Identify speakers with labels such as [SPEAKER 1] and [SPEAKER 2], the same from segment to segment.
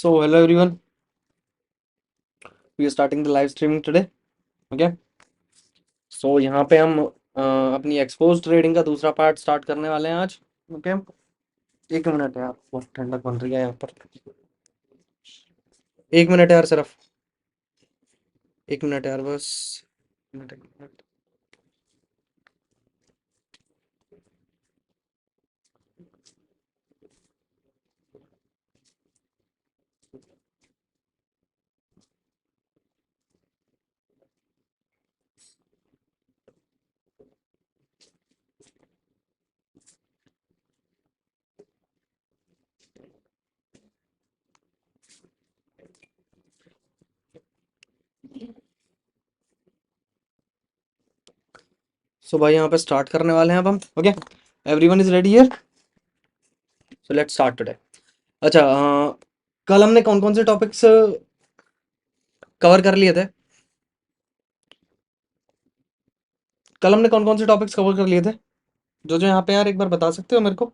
[SPEAKER 1] So hello everyone, we are starting the live streaming today. Okay. So यहाँ पे हम अपनी एक्सपोज ट्रेडिंग का दूसरा पार्ट स्टार्ट करने वाले हैं आज. ओके. एक मिनट यार, बहुत ठंडक बन रही है यहाँ पर. एक मिनट यार, सिर्फ एक मिनट यार, बस एक मिनट. सो भाई यहाँ पे स्टार्ट करने वाले हैं अब हम. Okay. Everyone is ready here. So let's start today. अच्छा, कल हमने कौन कौन से टॉपिक्स कवर कर लिए थे? कल हमने कौन कौन से टॉपिक्स कवर कर लिए थे? जो यहाँ पे यार एक बार बता सकते हो मेरे को?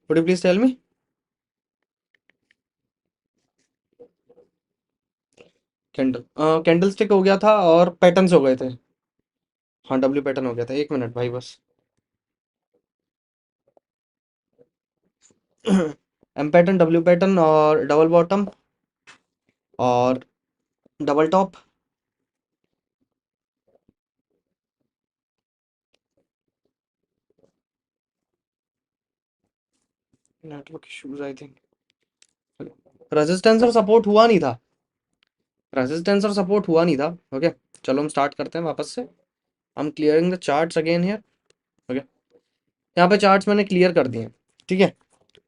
[SPEAKER 1] Would you please tell me? Candle stick हो गया था और पैटर्न्स हो गए थे. हाँ, डब्ल्यू पैटर्न हो गया था. एक मिनट भाई बस. एम पैटर्न, डब्ल्यू पैटर्न और डबल बॉटम और double top. Network issues I think. Resistance और सपोर्ट हुआ नहीं था. रेजिस्टेंस और सपोर्ट हुआ नहीं था. ओके. चलो हम स्टार्ट करते हैं वापस से. हम clearing the charts again here. Okay. यहाँ पे चार्ट्स मैंने क्लियर कर दिए. ठीक है.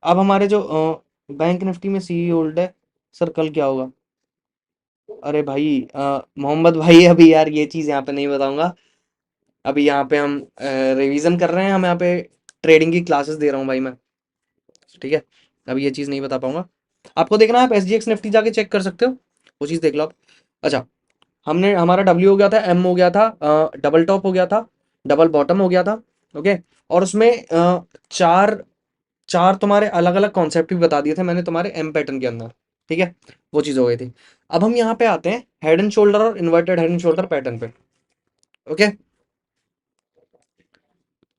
[SPEAKER 1] अब हमारे जो बैंक निफ्टी में सी होल्ड है. सर कल क्या होगा? अरे भाई मोहम्मद भाई, अभी यार ये चीज़ यहाँ पे नहीं बताऊंगा. अभी यहाँ पे हम रिवीजन कर रहे हैं. हम यहाँ पे ट्रेडिंग की क्लासेस दे रहा हूँ भाई मैं. ठीक है. अभी ये चीज़ नहीं बता पाऊंगा. आपको देखना है, आप SGX निफ्टी जाके चेक कर सकते हो. वो चीज़ देख लो आप. अच्छा, हमने हमारा W हो गया था, M हो गया था, डबल टॉप हो गया था, डबल बॉटम हो गया था. ओके. और उसमें चार चार तुम्हारे अलग अलग कॉन्सेप्ट भी बता दिए थे मैंने तुम्हारे M पैटर्न के अंदर. ठीक है. वो चीज़ हो गई थी. अब हम यहाँ पे आते हैं हेड एंड शोल्डर और inverted head and shoulder pattern पे. ओके.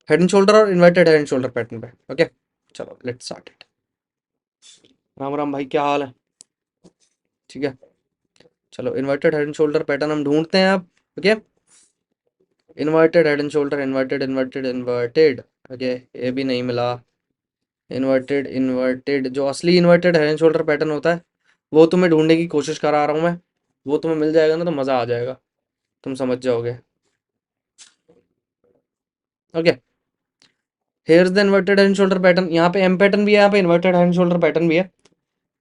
[SPEAKER 1] हेड एंड शोल्डर और inverted head and shoulder pattern पे. ओके. चलो let's start it. Ram Ram भाई, क्या हाल है? ठीक है. चलो inverted head and shoulder pattern हम ढूंढते हैं अब. Okay. Inverted head and shoulder, inverted inverted inverted. Okay. ये भी नहीं मिला. इन्वर्टेड इन्वर्टेड, जो असली inverted head and shoulder pattern होता है वो तुम्हें ढूंढने की कोशिश करा रहा हूँ मैं. वो तुम्हें मिल जाएगा ना तो मज़ा आ जाएगा. तुम समझ जाओगे. Okay. Here is the inverted head and shoulder pattern. यहाँ पे एम पैटर्न भी है, यहाँ पे inverted head and shoulder pattern भी है.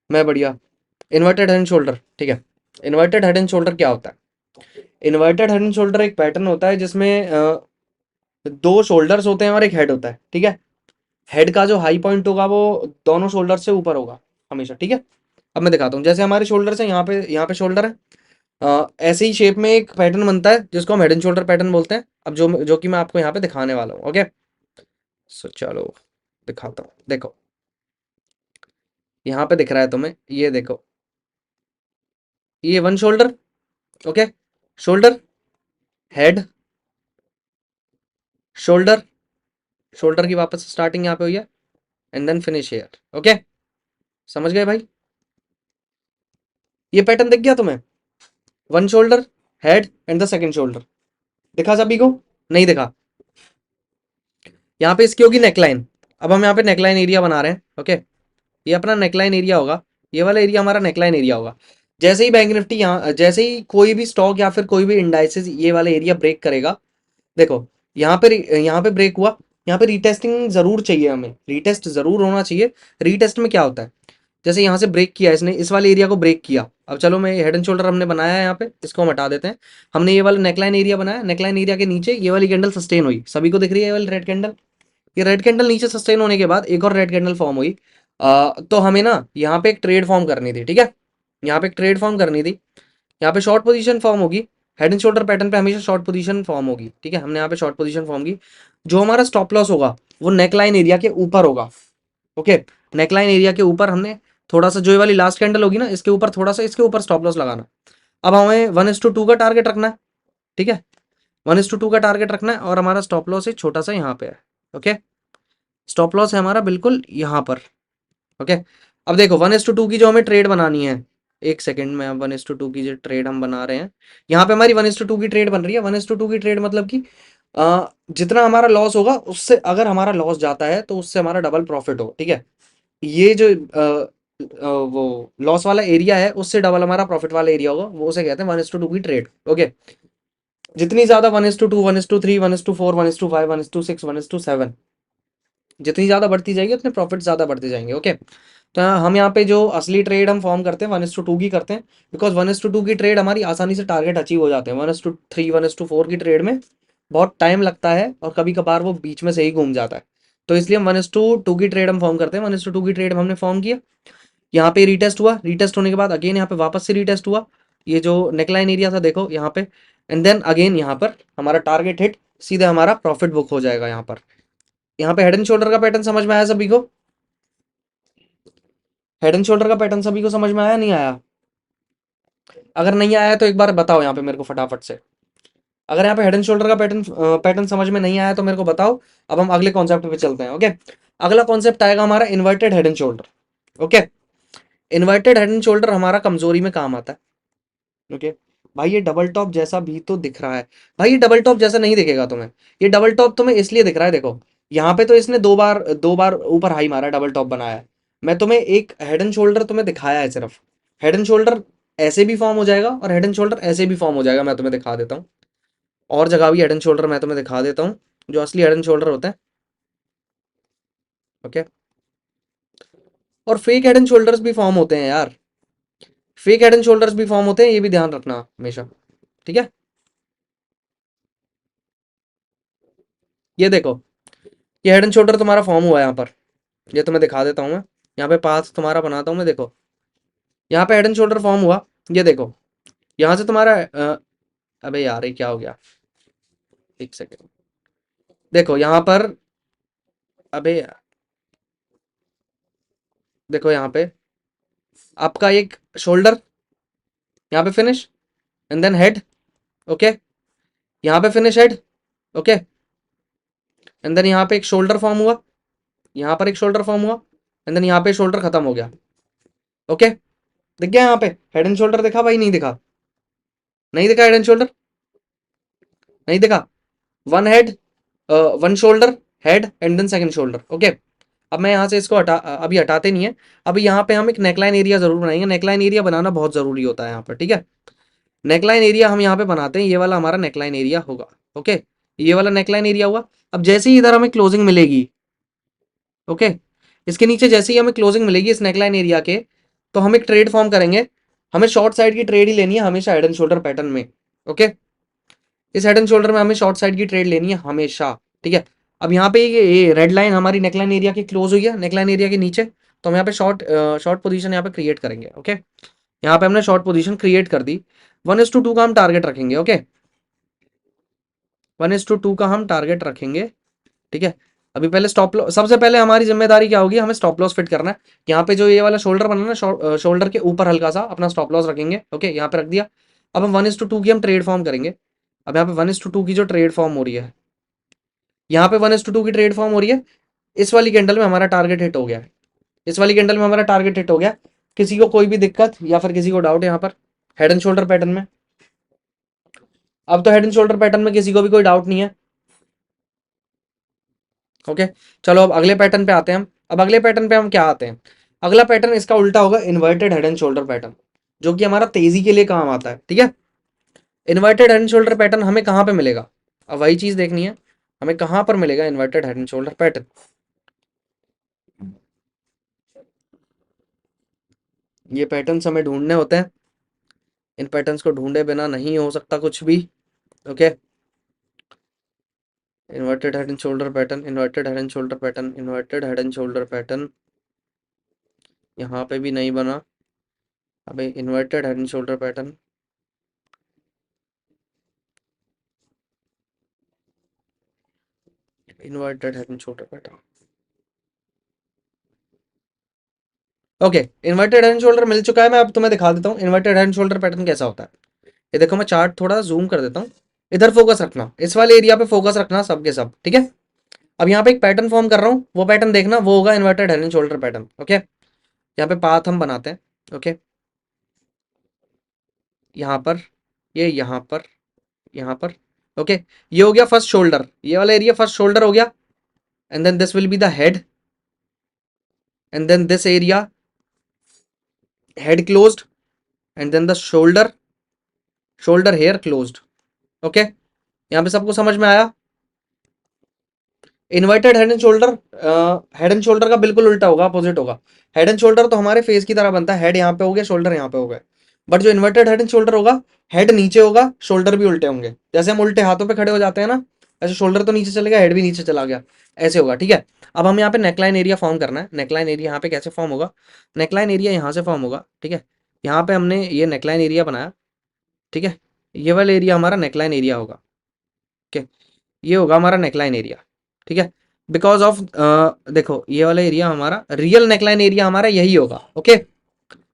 [SPEAKER 1] मैं बढ़िया. Inverted head and shoulder. ठीक है. इन्वर्टेड हेड एंड शोल्डर क्या होता है? इन्वर्टेड हेड एंड शोल्डर एक पैटर्न होता है जिसमें दो शोल्डर्स होते हैं और एक हेड होता है. ठीक है. हेड का जो हाई पॉइंट होगा वो दोनों शोल्डर से ऊपर होगा हमेशा. ठीक है. अब मैं दिखाता हूँ. जैसे हमारे शोल्डर्स हैं, यहाँ पे शोल्डर है. ऐसे ही शेप में एक पैटर्न बनता है जिसको हम हेड एंड शोल्डर पैटर्न बोलते हैं. अब जो कि मैं आपको यहाँ पे दिखाने वाला हूँ. ओके. सो चलो दिखाता हूँ. देखो, यहाँ पे दिख रहा है तुम्हें, ये देखो, ये one shoulder. Okay. Shoulder, head, shoulder, shoulder की वापस स्टार्टिंग यहाँ पे हुई है and then finish here. Okay. समझ गए भाई? ये पैटर्न दिख गया तुम्हें? One shoulder, head and the second shoulder. दिखा सभी को? नहीं दिखा? यहाँ पे इसकी होगी नेकलाइन. अब हम यहाँ पे नेकलाइन एरिया बना रहे हैं. ओके. ये अपना नेकलाइन एरिया होगा. ये वाला एरिया हमारा नेकलाइन एरिया होगा. जैसे ही बैंक निफ्टी यहाँ, जैसे ही कोई भी स्टॉक या फिर कोई भी इंडाइसेस ये वाला एरिया ब्रेक करेगा, देखो यहाँ पे ब्रेक हुआ. यहाँ पे रीटेस्टिंग जरूर चाहिए हमें. रीटेस्ट जरूर होना चाहिए. रीटेस्ट में क्या होता है? जैसे यहाँ से ब्रेक किया इसने, इस वाले एरिया को ब्रेक किया. अब चलो, मैं हेड एंड शोल्डर हमने बनाया है यहाँ पे, इसको हम हटा देते हैं. हमने ये वाला नेकलाइन एरिया बनाया. नेकलाइन एरिया के नीचे ये वाली कैंडल सस्टेन हुई. सभी को दिख रही है ये वाली रेड कैंडल? ये रेड कैंडल नीचे सस्टेन होने के बाद एक और रेड कैंडल फॉर्म हुई. तो हमें ना यहाँ पे एक ट्रेड फॉर्म करनी थी. ठीक है. यहाँ पे एक ट्रेड फॉर्म करनी थी. यहाँ पे शॉर्ट पोजीशन फॉर्म होगी. हेड एंड शोल्डर पैटर्न पे हमेशा शॉर्ट पोजीशन फॉर्म होगी, ठीक है, हमने यहाँ पे शॉर्ट पोजीशन फॉर्म की। जो हमारा स्टॉप लॉस होगा वो नेकलाइन एरिया के ऊपर होगा, ओके, नेकलाइन एरिया के ऊपर हमने थोड़ा सा, जो ये वाली लास्ट कैंडल होगी ना इसके ऊपर, थोड़ा सा इसके ऊपर स्टॉप लॉस लगाना। अब हमें 1:2 का टारगेट रखना है, ठीक है, 1:2 का टारगेट रखना है, और हमारा स्टॉप लॉस एक छोटा सा यहाँ पे है, ओके, स्टॉप लॉस है हमारा बिल्कुल यहाँ पर, ओके। अब देखो 1:2 की जो हमें ट्रेड बनानी है, एक सेकंड में, अब 1:2 की जो ट्रेड हम बना रहे हैं, यहाँ पे हमारी 1:2 की ट्रेड बन रही है। 1:2 की ट्रेड मतलब कि जितना हमारा लॉस होगा उससे, अगर हमारा लॉस जाता है तो उससे हमारा डबल प्रॉफिट हो, ठीक है। ये जो वो लॉस वाला एरिया है उससे डबल हमारा प्रॉफिट वाला एरिया होगा, वो उसे कहते हैं 1:2 की ट्रेड, ओके। जितनी ज्यादा 1:2, 1:3, 1:4, 1:5, 1:6, 1:7, जितनी ज्यादा बढ़ती जाएगी उतने प्रॉफिट ज्यादा बढ़ते जाएंगे, ओके। तो हम यहाँ पे जो असली ट्रेड हम फॉर्म करते हैं 1:2 की करते हैं, बिकॉज 1:2 की ट्रेड हमारी आसानी से टारगेट अचीव हो जाते हैं। 1:3, 1:4 की ट्रेड में बहुत टाइम लगता है और कभी कभार वो बीच में से ही घूम जाता है, तो इसलिए हम 1:2 की ट्रेड हम फॉर्म करते हैं। 1:2 की ट्रेड हमने फॉर्म किया, यहाँ पे रीटेस्ट हुआ, रीटेस्ट होने के बाद अगेन यहाँ पे वापस से रीटेस्ट हुआ, ये जो नेकलाइन एरिया था देखो यहाँ पे, एंड देन अगेन यहाँ पर हमारा टारगेट हिट, सीधे हमारा प्रॉफिट बुक हो जाएगा यहाँ पर। यहाँ पे हेड एंड शोल्डर का पैटर्न समझ में आया सभी को? हेड एंड शोल्डर का पैटर्न सभी को समझ में आया, नहीं आया? अगर नहीं आया तो एक बार बताओ यहाँ पे मेरे को फटाफट से। अगर यहाँ पे हेड एंड शोल्डर का पैटर्न पैटर्न समझ में नहीं आया तो मेरे को बताओ। अब हम अगले कॉन्सेप्ट पे चलते हैं, ओके। अगला कॉन्सेप्ट आएगा हमारा inverted head and shoulder, okay. Inverted head and shoulder हमारा कमजोरी में काम आता है, ओके। भाई ये डबल टॉप जैसा भी तो दिख रहा है, भाई ये डबल टॉप जैसा नहीं दिखेगा तुम्हें, ये डबल टॉप तुम्हें इसलिए दिख रहा है, देखो यहाँ पे तो इसने दो बार ऊपर हाई मारा है, डबल टॉप बनाया है। मैं तुम्हें एक हेड एंड शोल्डर तुम्हें दिखाया है सिर्फ, हेड एंड शोल्डर ऐसे भी फॉर्म हो जाएगा और हेड एंड शोल्डर ऐसे भी फॉर्म हो जाएगा, मैं तुम्हें दिखा देता हूँ। और जगह भी हेड एंड शोल्डर मैं तुम्हें दिखा देता हूँ, जो असली हेड एंड शोल्डर होता है, ओके। और फेक हेड एंड शोल्डर्स भी फॉर्म होते हैं यार, फेक हेड एंड शोल्डर्स भी फॉर्म होते हैं, ये भी ध्यान रखना हमेशा, ठीक है। ये देखो, ये हेड एंड शोल्डर तुम्हारा फॉर्म हुआ है यहाँ पर, ये तुम्हें दिखा देता हूँ मैं, यहाँ पे पाथ तुम्हारा बनाता हूँ मैं, देखो यहाँ पे हेड एंड शोल्डर फॉर्म हुआ, ये देखो यहाँ से तुम्हारा अबे यार ये क्या हो गया, एक सेकेंड, देखो यहाँ पर, अबे देखो यहाँ पे आपका एक शोल्डर, यहाँ पे finish, and then head, okay, यहाँ पे finish head, okay, and then यहाँ पे एक शोल्डर फॉर्म हुआ, यहाँ पर एक शोल्डर फॉर्म हुआ, एंड देन यहाँ पे शोल्डर खत्म हो गया, ओके। दिख गया यहाँ पे हेड एंड शोल्डर, दिखा भाई नहीं दिखा? नहीं दिखा हेड एंड शोल्डर? नहीं दिखा? One head, one shoulder, head and then second shoulder, okay. अब मैं यहाँ से इसको अभी हटाते नहीं है, अभी यहाँ पे हम एक नेकलाइन एरिया जरूर बनाएंगे, नेकलाइन एरिया बनाना बहुत जरूरी होता है यहाँ पर, ठीक है। नेकलाइन एरिया हम यहाँ पे बनाते हैं, ये वाला हमारा नेकलाइन एरिया होगा, ओके, ये वाला नेकलाइन एरिया हुआ। अब जैसे ही इधर हमें क्लोजिंग मिलेगी, ओके, इसके नीचे जैसे ही हमें क्लोजिंग मिलेगी इस नेकलाइन एरिया के, तो हम एक ट्रेड फॉर्म करेंगे, हमें शॉर्ट साइड की ट्रेड ही लेनी है हमेशा हेड एंड शोल्डर पैटर्न में, ओके। इस हेड एंड शोल्डर में हमें शॉर्ट साइड की ट्रेड लेनी है हमेशा, ठीक है। अब यहाँ पे ये रेड लाइन हमारी नेकलाइन एरिया की क्लोज हुई है, नेकलाइन एरिया के नीचे, तो हम यहाँ पे शॉर्ट पोजीशन यहाँ पे क्रिएट करेंगे, ओके। यहाँ पे हमने शॉर्ट पोजीशन क्रिएट कर दी, 1:2 का हम टारगेट रखेंगे, ओके, 1:2 का हम टारगेट रखेंगे, ठीक है। अभी पहले स्टॉप लॉस, सबसे पहले हमारी जिम्मेदारी क्या होगी, हमें स्टॉप लॉस फिट करना है। यहाँ पे जो ये वाला शोल्डर बना ना, शोल्डर के ऊपर हल्का सा अपना स्टॉप लॉस रखेंगे, ओके, यहाँ पे रख दिया। अब हम 1:2 की हम ट्रेड फॉर्म करेंगे। अब यहाँ पे 1:2 की जो ट्रेड फॉर्म हो रही है, यहाँ पे 1:2 की ट्रेड फॉर्म हो रही है, इस वाली कैंडल में हमारा टारगेट हिट हो गया है, इस वाली कैंडल में हमारा टारगेट हिट हो गया। किसी को कोई भी दिक्कत या फिर किसी को डाउट है यहाँ पर हेड एंड शोल्डर पैटर्न में? अब तो हेड एंड शोल्डर पैटर्न में किसी को भी कोई डाउट नहीं है, ओके। चलो अब अगले पैटर्न पे आते हैं हम। अब अगले पैटर्न पे हम क्या आते हैं, अगला पैटर्न इसका उल्टा होगा, inverted head and shoulder pattern, जो कि हमारा तेजी के लिए काम आता है, ठीक है। Inverted head and shoulder pattern हमें कहाँ पे मिलेगा, अब वही चीज देखनी है, हमें कहाँ पर मिलेगा inverted head and shoulder pattern. ये पैटर्न्स हमें ढूंढने होते हैं, इन पैटर्न्स को ढूंढे बिना नहीं हो सकता कुछ भी, okay. Inverted head and shoulder pattern, inverted head and shoulder pattern, inverted head and shoulder pattern, यहाँ पे भी नहीं बना। अबे inverted head and shoulder pattern, inverted head and shoulder pattern. Okay, inverted head and shoulder मिल चुका है। मैं अब तुम्हें दिखा देता हूँ inverted head and shoulder pattern कैसा होता है। ये देखो, मैं चार्ट थोड़ा जूम कर देता हूँ। इधर फोकस रखना, इस वाले एरिया पे फोकस रखना सबके सब, ठीक है। अब यहाँ पे एक पैटर्न फॉर्म कर रहा हूँ, वो पैटर्न देखना, वो होगा inverted head and shoulder pattern. Okay, यहाँ पे पाथ हम बनाते हैं। ओके, यहाँ पर, ये यहाँ पर। ओके, ये हो गया फर्स्ट शोल्डर, ये वाला एरिया फर्स्ट शोल्डर हो गया। And then this will be the head, and then this area head closed, and then the shoulder, shoulder here closed. Okay, यहाँ पे सबको समझ में आया। Inverted head and shoulder, head and shoulder का बिल्कुल उल्टा होगा, अपोजिट होगा। हेड एंड शोल्डर तो हमारे फेस की तरह बनता है, हेड यहाँ पे हो गया, शोल्डर यहाँ पे हो गए। बट जो इन्वर्टेड हेड एंड शोल्डर होगा, हेड नीचे होगा, शोल्डर भी उल्टे होंगे। जैसे हम उल्टे हाथों पे खड़े हो जाते हैं ना, ऐसे शोल्डर तो नीचे चलेगा, हेड भी नीचे चला गया, ऐसे होगा, ठीक है। अब हम यहाँ पे नेकलाइन एरिया फॉर्म करना है। नेकलाइन एरिया यहाँ पे कैसे फॉर्म होगा, नेकलाइन एरिया यहाँ से फॉर्म होगा, ठीक है। यहाँ पे हमने ये नेकलाइन एरिया बनाया, ठीक है। ये वाला एरिया हमारा नेकलाइन एरिया होगा, ठीक है। ये होगा हमारा नेकलाइन एरिया, ठीक है। बिकॉज ऑफ देखो, ये वाला एरिया हमारा रियल नेकलाइन एरिया हमारा यही होगा। ओके,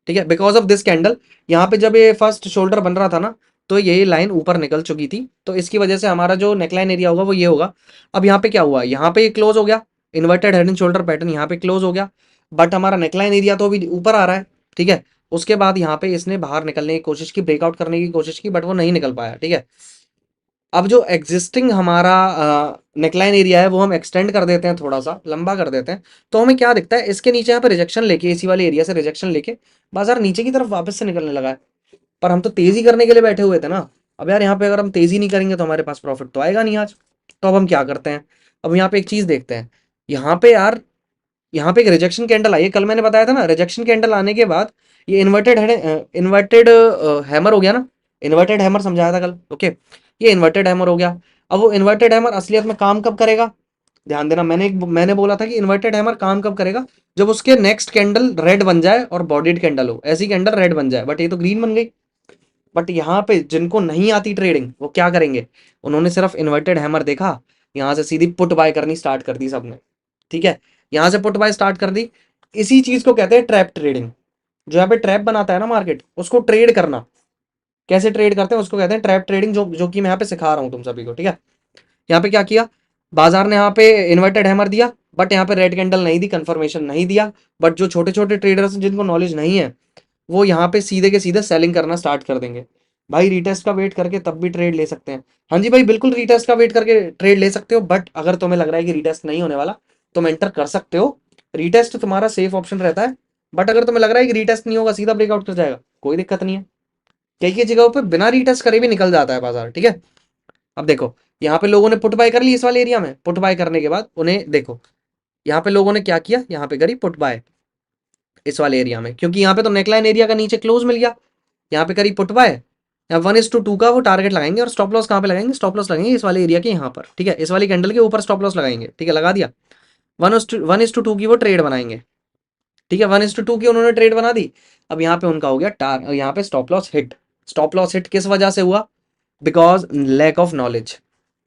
[SPEAKER 1] ठीक है। बिकॉज ऑफ दिस कैंडल, यहाँ पे जब ये फर्स्ट शोल्डर बन रहा था ना, तो यही लाइन ऊपर निकल चुकी थी, तो इसकी वजह से हमारा जो नेकलाइन एरिया होगा वो ये होगा। अब यहाँ पे क्या हुआ, यहाँ पे ये क्लोज हो गया, inverted head and shoulder pattern यहाँ पे क्लोज हो गया, बट हमारा नेकलाइन एरिया तो अभी ऊपर आ रहा है, ठीक है। उसके बाद यहाँ पे इसने बाहर निकलने की कोशिश की, ब्रेकआउट करने की कोशिश की, बट वो नहीं निकल पाया, ठीक है। अब जो एग्जिस्टिंग हमारा नेकलाइन एरिया है वो हम एक्सटेंड कर देते हैं, थोड़ा सा लंबा कर देते हैं, तो हमें क्या दिखता है, इसके नीचे यहाँ पे रिजेक्शन लेके, इसी वाले एरिया से रिजेक्शन लेके बाजार नीचे की तरफ वापस से निकलने लगा है। पर हम तो तेजी करने के लिए बैठे हुए थे ना। अब यार यहाँ पे अगर हम तेजी नहीं करेंगे तो हमारे पास प्रॉफिट तो आएगा नहीं आज। तो अब हम क्या करते हैं, अब यहाँ पे एक चीज देखते हैं। यहाँ पे यार, यहाँ पे एक रिजेक्शन कैंडल आई है, कल मैंने बताया था ना, रिजेक्शन कैंडल आने के बाद ये इन्वर्टेड हैमर हो गया ना। इन्वर्टेड हैमर समझाया था कल, ओके। ये इन्वर्टेड हैमर हो गया। अब वो इन्वर्टेड हैमर असलियत में काम कब करेगा, ध्यान देना। मैंने बोला था कि इन्वर्टेड हैमर काम कब करेगा, जब उसके नेक्स्ट कैंडल रेड बन जाए और बॉडीड कैंडल हो, ऐसी कैंडल रेड बन जाए। बट ये तो ग्रीन बन गई। बट यहाँ पे जिनको नहीं आती ट्रेडिंग, वो क्या करेंगे, उन्होंने सिर्फ इन्वर्टेड हैमर देखा, यहाँ से सीधी पुट बाय करनी स्टार्ट कर दी सबने, ठीक है। यहाँ से पुट बाय स्टार्ट कर दी। इसी चीज को कहते हैं ट्रैप ट्रेडिंग। जो यहाँ पे ट्रैप बनाता है ना मार्केट, उसको ट्रेड करना, कैसे ट्रेड करते हैं उसको कहते हैं ट्रैप ट्रेडिंग, जो कि मैं यहाँ पे सिखा रहा हूँ तुम सभी को, ठीक है। यहाँ पे क्या किया, बाजार ने यहाँ पे इन्वर्टेड हैमर दिया, बट यहाँ पे रेड कैंडल नहीं दी, कंफर्मेशन नहीं दिया। बट जो छोटे छोटे ट्रेडर्स हैं जिनको नॉलेज नहीं है, वो यहाँ पे सीधे के सीधे सेलिंग करना स्टार्ट कर देंगे। भाई रीटेस्ट का वेट करके तब भी ट्रेड ले सकते हैं। हाँ जी भाई, बिल्कुल रीटेस्ट का वेट करके ट्रेड ले सकते हो, बट अगर तुम्हें लग रहा है कि रीटेस्ट नहीं होने वाला, तुम एंटर कर सकते हो। रीटेस्ट तुम्हारा सेफ ऑप्शन रहता है। बट अगर तुम्हें लग रहा है कि रीटेस्ट नहीं होगा, सीधा ब्रेकआउट कर जाएगा, कोई दिक्कत नहीं है। कई कई जगहों पे बिना रीटेस्ट करे भी निकल जाता है बाजार, ठीक है। अब देखो, यहाँ पे लोगों ने पुट बाय कर ली इस वाले एरिया में। पुट बाय करने के बाद उन्हें देखो, यहाँ पे लोगों ने क्या किया, यहाँ पे करी पुट बाय इस वाले एरिया में, क्योंकि यहाँ पे तो नेकलाइन एरिया का नीचे क्लोज मिल गया। यहाँ पे करी पुट बाय, यहाँ 1:2 का वो टारगेट लगाएंगे, और स्टॉप लॉस कहाँ पे लगाएंगे, स्टॉप लॉस लगाएंगे इस वाले एरिया के यहाँ पर, ठीक है। इस वाली कैंडल के ऊपर स्टॉप लॉस लगाएंगे, ठीक है, लगा दिया। 1:2 की वो ट्रेड बनाएंगे, ठीक है। 1:2 की उन्होंने ट्रेड बना दी। अब यहाँ पे उनका हो गया यहाँ पे stop loss hit. Stop loss hit किस वजह से हुआ, because lack of knowledge.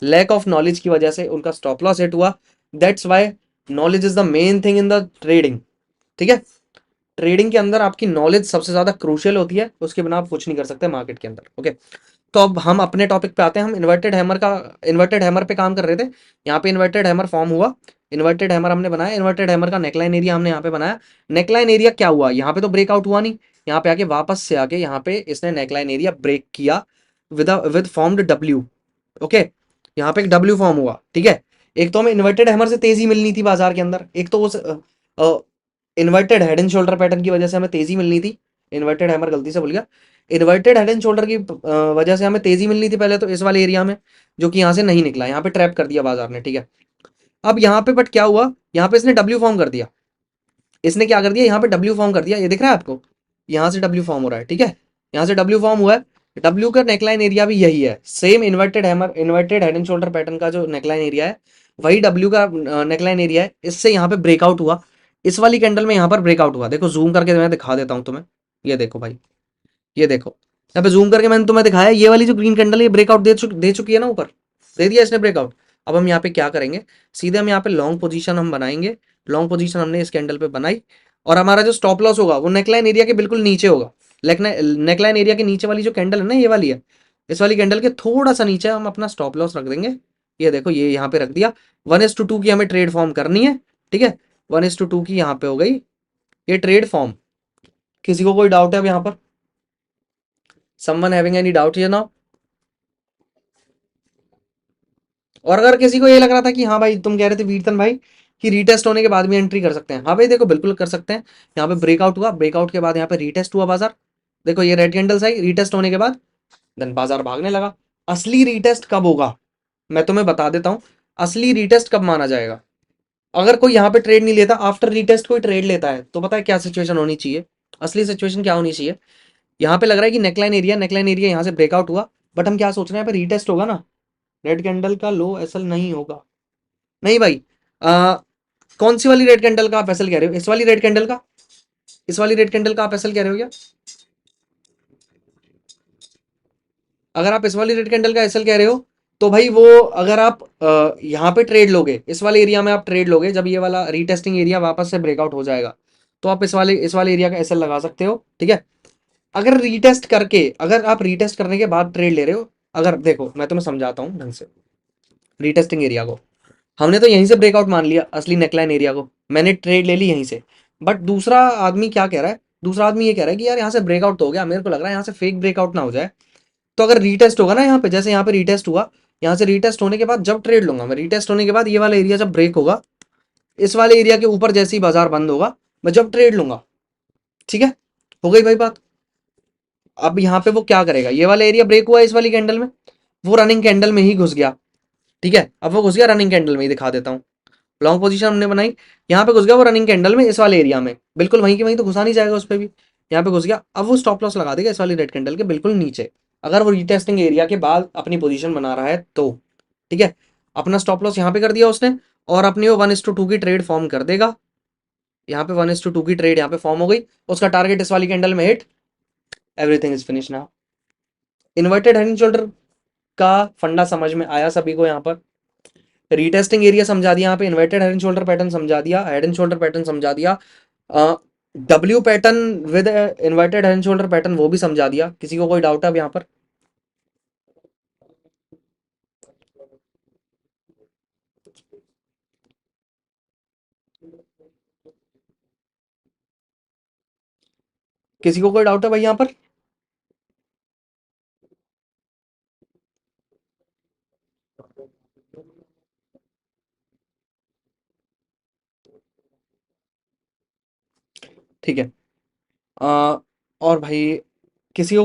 [SPEAKER 1] Lack of knowledge की वजह से उनका स्टॉप लॉस हिट हुआ। That's why knowledge is the main thing in the trading, ठीक है। ट्रेडिंग के अंदर आपकी नॉलेज सबसे ज्यादा क्रूशियल होती है, उसके बिना आप कुछ नहीं कर सकते मार्केट के अंदर, ओके। तो अब हम अपने टॉपिक पे आते हैं। हम इन्वर्टेड हैमर पे काम कर रहे थे। यहाँ पे इन्वर्टेड हैमर फॉर्म हुआ, इन्वर्टेड हैमर हमने बनाया, इन्वर्टेड हैमर का नेकलाइन एरिया हमने यहाँ पे बनाया। नेकलाइन एरिया क्या हुआ, यहाँ पे तो ब्रेकआउट हुआ नहीं, यहाँ पे आके वापस से आके यहाँ पे इसने नेकलाइन एरिया ब्रेक किया विद फॉर्म्ड डब्ल्यू, ओके। यहाँ पे एक डब्ल्यू फॉर्म हुआ, ठीक है। एक तो हमें इन्वर्टेड हैमर से तेजी मिलनी थी बाजार के अंदर, एक तो उस inverted head and shoulder pattern की वजह से हमें तेजी मिलनी थी। इन्वर्टेड हैमर गलती से भूल गया। इन्वर्टेड हेड एंड शोल्डर की वजह से हमें तेजी मिलनी थी पहले तो इस वाले एरिया में, जो कि यहाँ से नहीं निकला, यहाँ पे ट्रैप कर दिया बाजार ने, ठीक है। अब यहाँ पे बट क्या हुआ, यहाँ पे इसने डब्ल्यू फॉर्म कर दिया। इसने क्या कर दिया, यहाँ पे डब्ल्यू फॉर्म कर दिया, ये दिख रहा है आपको, यहाँ से डब्ल्यू फॉर्म हो रहा है, ठीक है। यहाँ से डब्ल्यू फॉर्म हुआ है। डब्ल्यू का नेकलाइन एरिया भी यही है, same inverted head and shoulder pattern का जो नेकलाइन एरिया है, वही डब्ल्यू का नेकलाइन एरिया है। इससे यहाँ पे ब्रेकआउट हुआ, इस वाली कैंडल में यहाँ पर ब्रेकआउट हुआ। देखो जूम करके मैं दिखा देता हूँ तुम्हें, ये देखो भाई, ये देखो, यहाँ पे जूम करके मैंने तुम्हें दिखाया, ये वाली जो ग्रीन कैंडल है ये ब्रेकआउट दे चुकी है ना ऊपर, दे दिया इसने ब्रेकआउट। अब हम यहाँ पे क्या करेंगे, सीधे हम यहाँ पे लॉन्ग पोजीशन हम बनाएंगे। लॉन्ग पोजीशन हमने इस कैंडल पे बनाई और हमारा जो स्टॉप लॉस होगा वो नेकलाइन एरिया के बिल्कुल नीचे होगा। नेकलाइन एरिया के नीचे वाली जो कैंडल है ना, ये वाली है, इस वाली कैंडल के थोड़ा सा नीचे हम अपना स्टॉप लॉस रख देंगे। ये देखो, ये यहाँ पे रख दिया। 1:2 की हमें ट्रेड फॉर्म करनी है, ठीक है। 1:2 की यहाँ पे हो गई ये ट्रेड फॉर्म। किसी को कोई डाउट है अब यहाँ पर? समवन हैविंग एनी डाउट ये ना? और अगर किसी को ये लग रहा था कि हाँ भाई, तुम कह रहे थे वीरतन भाई कि रीटेस्ट होने के बाद भी एंट्री कर सकते हैं, हाँ भाई देखो बिल्कुल कर सकते हैं। यहाँ पे ब्रेकआउट हुआ, ब्रेकआउट के बाद यहाँ पे रीटेस्ट हुआ बाजार, देखो ये रेड कैंडल्स आई, रीटेस्ट होने के बाद देन बाजार भागने लगा। असली रीटेस्ट कब होगा मैं तुम्हें बता देता हूँ। असली रीटेस्ट कब माना जाएगा? अगर कोई यहाँ पे ट्रेड नहीं लेता, आफ्टर रीटेस्ट कोई ट्रेड लेता है, तो पता है क्या सिचुएशन होनी चाहिए? असली सिचुएशन क्या होनी चाहिए? यहाँ पे लग रहा है कि नेकलाइन एरिया यहाँ से ब्रेकआउट हुआ, बट हम क्या सोच रहे हैं, यहाँ पे रीटेस्ट होगा ना, रेड कैंडल का लो एसएल नहीं होगा। नहीं भाई, आ, कौन सी वाली रेड कैंडल का आप एसएल कह रहे हो? इस वाली रेड कैंडल का, इस वाली रेड कैंडल का आप एसएल कह रहे हो क्या? अगर आप इस वाली रेड कैंडल का एसएल कह रहे हो तो भाई वो, अगर आप यहाँ पे ट्रेड लोगे, इस वाले एरिया में आप ट्रेड लोगे, जब ये वाला रीटेस्टिंग एरिया वापस से ब्रेकआउट हो जाएगा, तो आप इस वाले एरिया का एसएल लगा सकते हो, ठीक है। अगर रीटेस्ट करके, अगर आप रीटेस्ट करने के बाद ट्रेड ले रहे हो, अगर देखो मैं तुम्हें समझाता हूँ ढंग से। रीटेस्टिंग एरिया को हमने तो यहीं से ब्रेकआउट मान लिया, असली नेकलाइन एरिया को मैंने ट्रेड ले ली यहीं से। बट दूसरा आदमी क्या कह रहा है? दूसरा आदमी ये कह रहा है कि यार यहाँ से ब्रेकआउट तो हो गया, मेरे को लग रहा है यहाँ से फेक ब्रेकआउट ना हो जाए। तो अगर रीटेस्ट होगा ना यहाँ पे, जैसे यहाँ पे रीटेस्ट हुआ, यहाँ से रीटेस्ट होने के बाद जब ट्रेड लूंगा मैं, रीटेस्ट होने के बाद ये वाला एरिया जब ब्रेक होगा, इस वाले एरिया के ऊपर जैसे ही बाजार बंद होगा, मैं जब ट्रेड लूंगा, ठीक है, हो गई भाई बात। अब यहाँ पे वो क्या करेगा, ये वाला एरिया ब्रेक हुआ इस वाली कैंडल में, वो रनिंग कैंडल में ही घुस गया, ठीक है। अब वो घुस गया रनिंग कैंडल में ही, दिखा देता हूँ। लॉन्ग पोजीशन हमने बनाई, यहाँ पे घुस गया वो रनिंग कैंडल में, इस वाले एरिया में बिल्कुल वहीं की वहीं, तो घुसा नहीं जाएगा उस पर भी, यहाँ पे घुस गया। अब वो स्टॉप लॉस लगा देगा इस वाली रेड कैंडल के बिल्कुल नीचे, अगर वो रिटेस्टिंग एरिया के बाद अपनी पोजीशन बना रहा है तो, ठीक है। अपना स्टॉप लॉस यहाँ पे कर दिया उसने, और अपनी वो 1:2 की ट्रेड फॉर्म कर देगा। यहाँ पे 1:2 की ट्रेड यहाँ पे फॉर्म हो गई, उसका टारगेट इस वाली कैंडल में hit, everything is finish now. Inverted head and shoulder का फंडा समझ में आया सभी को? यहाँ पर रीटेस्टिंग एरिया समझा दिया, यहाँ पे inverted head and shoulder pattern समझा दिया, हेड एंड शोल्डर पैटर्न समझा दिया, W pattern with inverted head and shoulder pattern वो भी समझा दिया। किसी को कोई डाउट है अब यहाँ पर? किसी को कोई डाउट है भाई यहाँ पर? ठीक है। अ, और भाई किसी को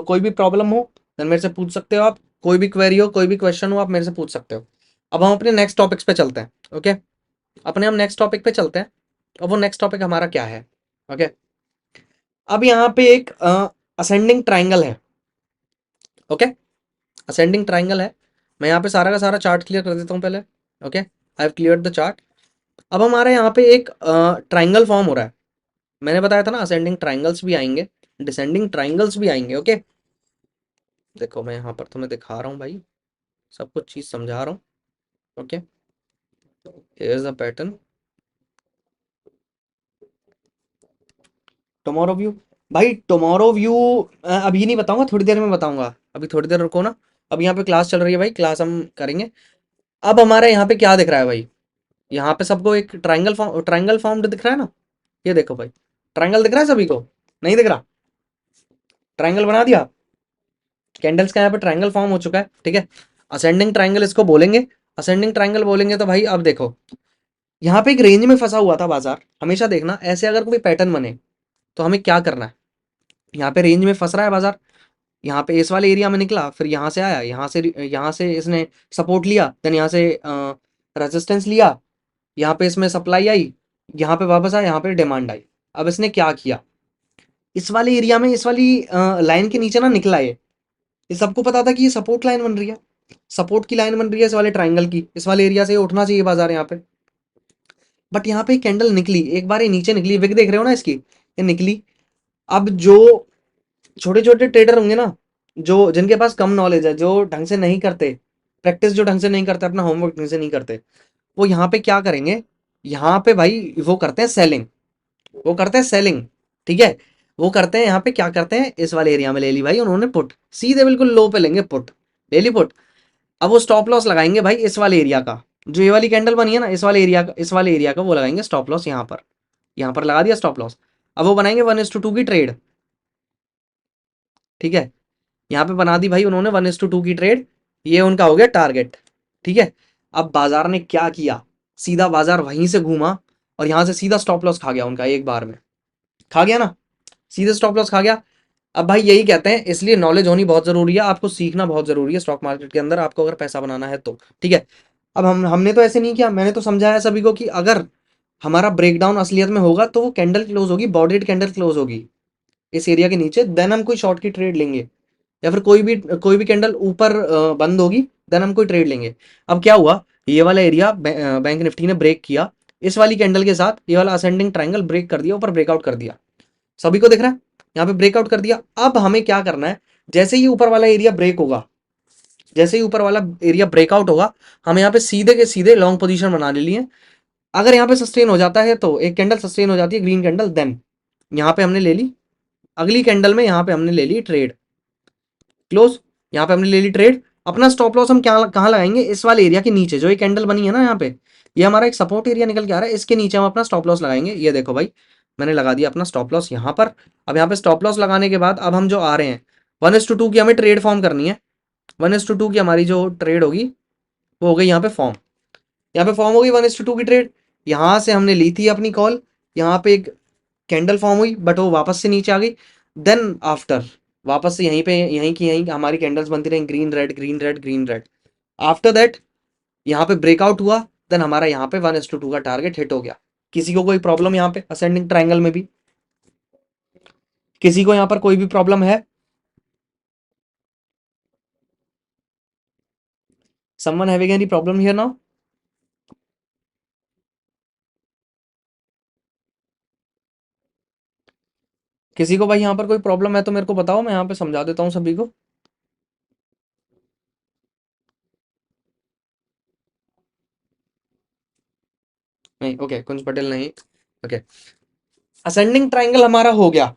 [SPEAKER 1] कोई भी प्रॉब्लम हो then मेरे से पूछ सकते हो आप, कोई भी क्वेरी हो, कोई भी क्वेश्चन हो, आप मेरे से पूछ सकते हो। अब हम अपने नेक्स्ट टॉपिक्स पे चलते हैं, ओके। अपने हम नेक्स्ट टॉपिक पे चलते हैं। अब वो नेक्स्ट टॉपिक हमारा क्या है? ओके। अब यहाँ पे एक असेंडिंग ट्राइंगल है, ओके। असेंडिंग ट्राइंगल है। मैं यहाँ पे सारा का सारा चार्ट क्लियर कर देता हूँ पहले, okay. I have clear the chart. अब हमारे यहाँ पे एक ट्राइंगल फॉर्म हो रहा है। मैंने बताया था ना, असेंडिंग ट्राइंगल्स भी आएंगे, डिसेंडिंग ट्राइंगल्स भी आएंगे, ओके। देखो मैं यहाँ पर तुम्हें दिखा रहा हूँ भाई, सब कुछ चीज़ समझा रहा हूँ, okay. Here is the pattern, tomorrow view. भाई टुमारो व्यू अभी नहीं बताऊंगा, थोड़ी देर में बताऊंगा, अभी थोड़ी देर रुको ना। अब यहाँ पे क्लास चल रही है भाई, क्लास हम करेंगे। अब हमारे यहाँ पे क्या दिख रहा है भाई? यहाँ पे सबको एक ट्राइंगल फॉर्म्ड दिख रहा है ना? ये देखो भाई, ट्राइंगल दिख रहा है सभी को? नहीं दिख रहा? ट्राइंगल बना दिया, कैंडल्स का यहाँ पे ट्राइंगल फॉर्म हो चुका है, ठीक है। असेंडिंग ट्राइंगल इसको बोलेंगे। असेंडिंग ट्राइंगल बोलेंगे तो भाई अब देखो, यहाँ पे एक रेंज में फंसा हुआ था बाजार, हमेशा देखना ऐसे अगर कोई पैटर्न बने तो हमें क्या करना है। यहाँ पे रेंज में फंस रहा है बाजार, यहाँ पे इस वाले एरिया में निकला, फिर यहाँ से आया, यहाँ से इसने सपोर्ट लिया, देन यहाँ से रेजिस्टेंस लिया, यहाँ पे इसमें सप्लाई आई, यहाँ पे वापस आया, यहाँ पे डिमांड आई। अब इसने क्या किया, इस वाले एरिया में, इस वाली लाइन के नीचे ना निकला ये सबको पता था कि ये सपोर्ट लाइन बन रही है, सपोर्ट की लाइन बन रही है इस वाले ट्राइंगल की, इस वाले एरिया से उठना चाहिए बाजार यहाँ पे। बट यहाँ पे कैंडल निकली, एक बार ये नीचे निकली, विक देख रहे हो ना इसकी, ये निकली। अब जो छोटे छोटे ट्रेडर होंगे ना, जो जिनके पास कम नॉलेज है, जो ढंग से नहीं करते, प्रैक्टिस जो ढंग से नहीं करते, अपना होमवर्क ढंग से नहीं करते, वो यहाँ पे क्या करेंगे, यहाँ पे भाई वो करते हैं सेलिंग, वो करते हैं सेलिंग, ठीक है। वो करते हैं यहाँ पे क्या करते हैं, इस वाले एरिया में ले ली भाई उन्होंने पुट, सीधे बिल्कुल लो पे लेंगे पुट, ले ली पुट। अब वो स्टॉप लॉस लगाएंगे भाई इस वाले एरिया का, जो ये वाली कैंडल बनी है ना, इस वाले एरिया का, इस वाले एरिया का वो लगाएंगे स्टॉप लॉस यहाँ पर लगा दिया स्टॉप लॉस। अब वो बनाएंगे 1:2 की ट्रेड, ठीक है। यहाँ पे बना दी भाई उन्होंने 1:2 की ट्रेड, ये उनका हो गया टारगेट, ठीक है। अब बाजार ने क्या किया, सीधा बाजार वहीं से घूमा और यहाँ से सीधा स्टॉप लॉस खा गया उनका, एक बार में खा गया ना, सीधे स्टॉप लॉस खा गया। अब भाई यही कहते हैं, इसलिए नॉलेज होनी बहुत जरूरी है, आपको सीखना बहुत जरूरी है स्टॉक मार्केट के अंदर, आपको अगर पैसा बनाना है तो, ठीक है। अब हमने तो ऐसे नहीं किया, मैंने तो समझाया सभी को कि अगर हमारा ब्रेकडाउन असलियत में होगा तो वो कैंडल क्लोज होगी, बॉर्डेड कैंडल क्लोज होगी इस एरिया के नीचे, देन हम कोई शॉर्ट की ट्रेड लेंगे, या फिर कोई भी कैंडल ऊपर बंद होगी, देन हम कोई ट्रेड लेंगे। अब क्या हुआ, ये वाला एरिया बैंक निफ्टी ने ब्रेक किया, इस वाली कैंडल के साथ ये वाला असेंडिंग ट्रायंगल ब्रेक कर दिया, ऊपर ब्रेकआउट कर दिया, सभी को दिख रहा है, यहाँ पे ब्रेकआउट कर दिया। अब हमें क्या करना है, जैसे ही ऊपर वाला एरिया ब्रेक होगा, जैसे ही ऊपर वाला एरिया ब्रेकआउट होगा, हम यहाँ पे सीधे के सीधे लॉन्ग पोजीशन बना ले लिए। अगर यहाँ पे सस्टेन हो जाता है तो एक कैंडल सस्टेन हो जाती है, ग्रीन कैंडल, देन यहाँ पे हमने ले ली, अगली कैंडल में यहाँ पे हमने ले ली ट्रेड क्लोज, यहाँ पे हमने ले ली ट्रेड। अपना स्टॉप लॉस हम क्या कहाँ लगाएंगे, इस वाले एरिया के नीचे, जो ये कैंडल बनी है ना यहाँ पे, ये हमारा एक सपोर्ट एरिया निकल के आ रहा है, इसके नीचे हम अपना स्टॉप लॉस लगाएंगे। ये देखो भाई, मैंने लगा दिया अपना स्टॉप लॉस यहाँ पर। अब यहाँ पे स्टॉप लॉस लगाने के बाद अब हम जो आ रहे हैं, 1:2 की हमें ट्रेड फॉर्म करनी है, 1:2 की हमारी जो ट्रेड होगी वो हो गई यहाँ पे फॉर्म, यहाँ पे फॉर्म होगी 1:2 की ट्रेड। यहाँ से हमने ली थी अपनी कॉल, यहाँ पे एक कैंडल फॉर्म हुई बट वो वापस से नीचे आ गई, देन आफ्टर वापस से यहीं पे यहीं की यहीं हमारी कैंडल्स बनती रही, green red green red green red. After that यहाँ पे ब्रेकआउट हुआ, देन हमारा यहाँ पे 1:2 का टारगेट हिट हो गया। किसी को कोई प्रॉब्लम यहाँ पे असेंडिंग ट्रायंगल में भी, किसी को यहाँ पर कोई भी प्रॉब्लम है? Someone having any problem here now? किसी को भाई यहाँ पर कोई प्रॉब्लम है तो मेरे को बताओ, मैं यहाँ पे समझा देता हूँ सभी को। नहीं, ओके, कुंज पटेल नहीं, ओके। असेंडिंग ट्रायंगल हमारा हो गया,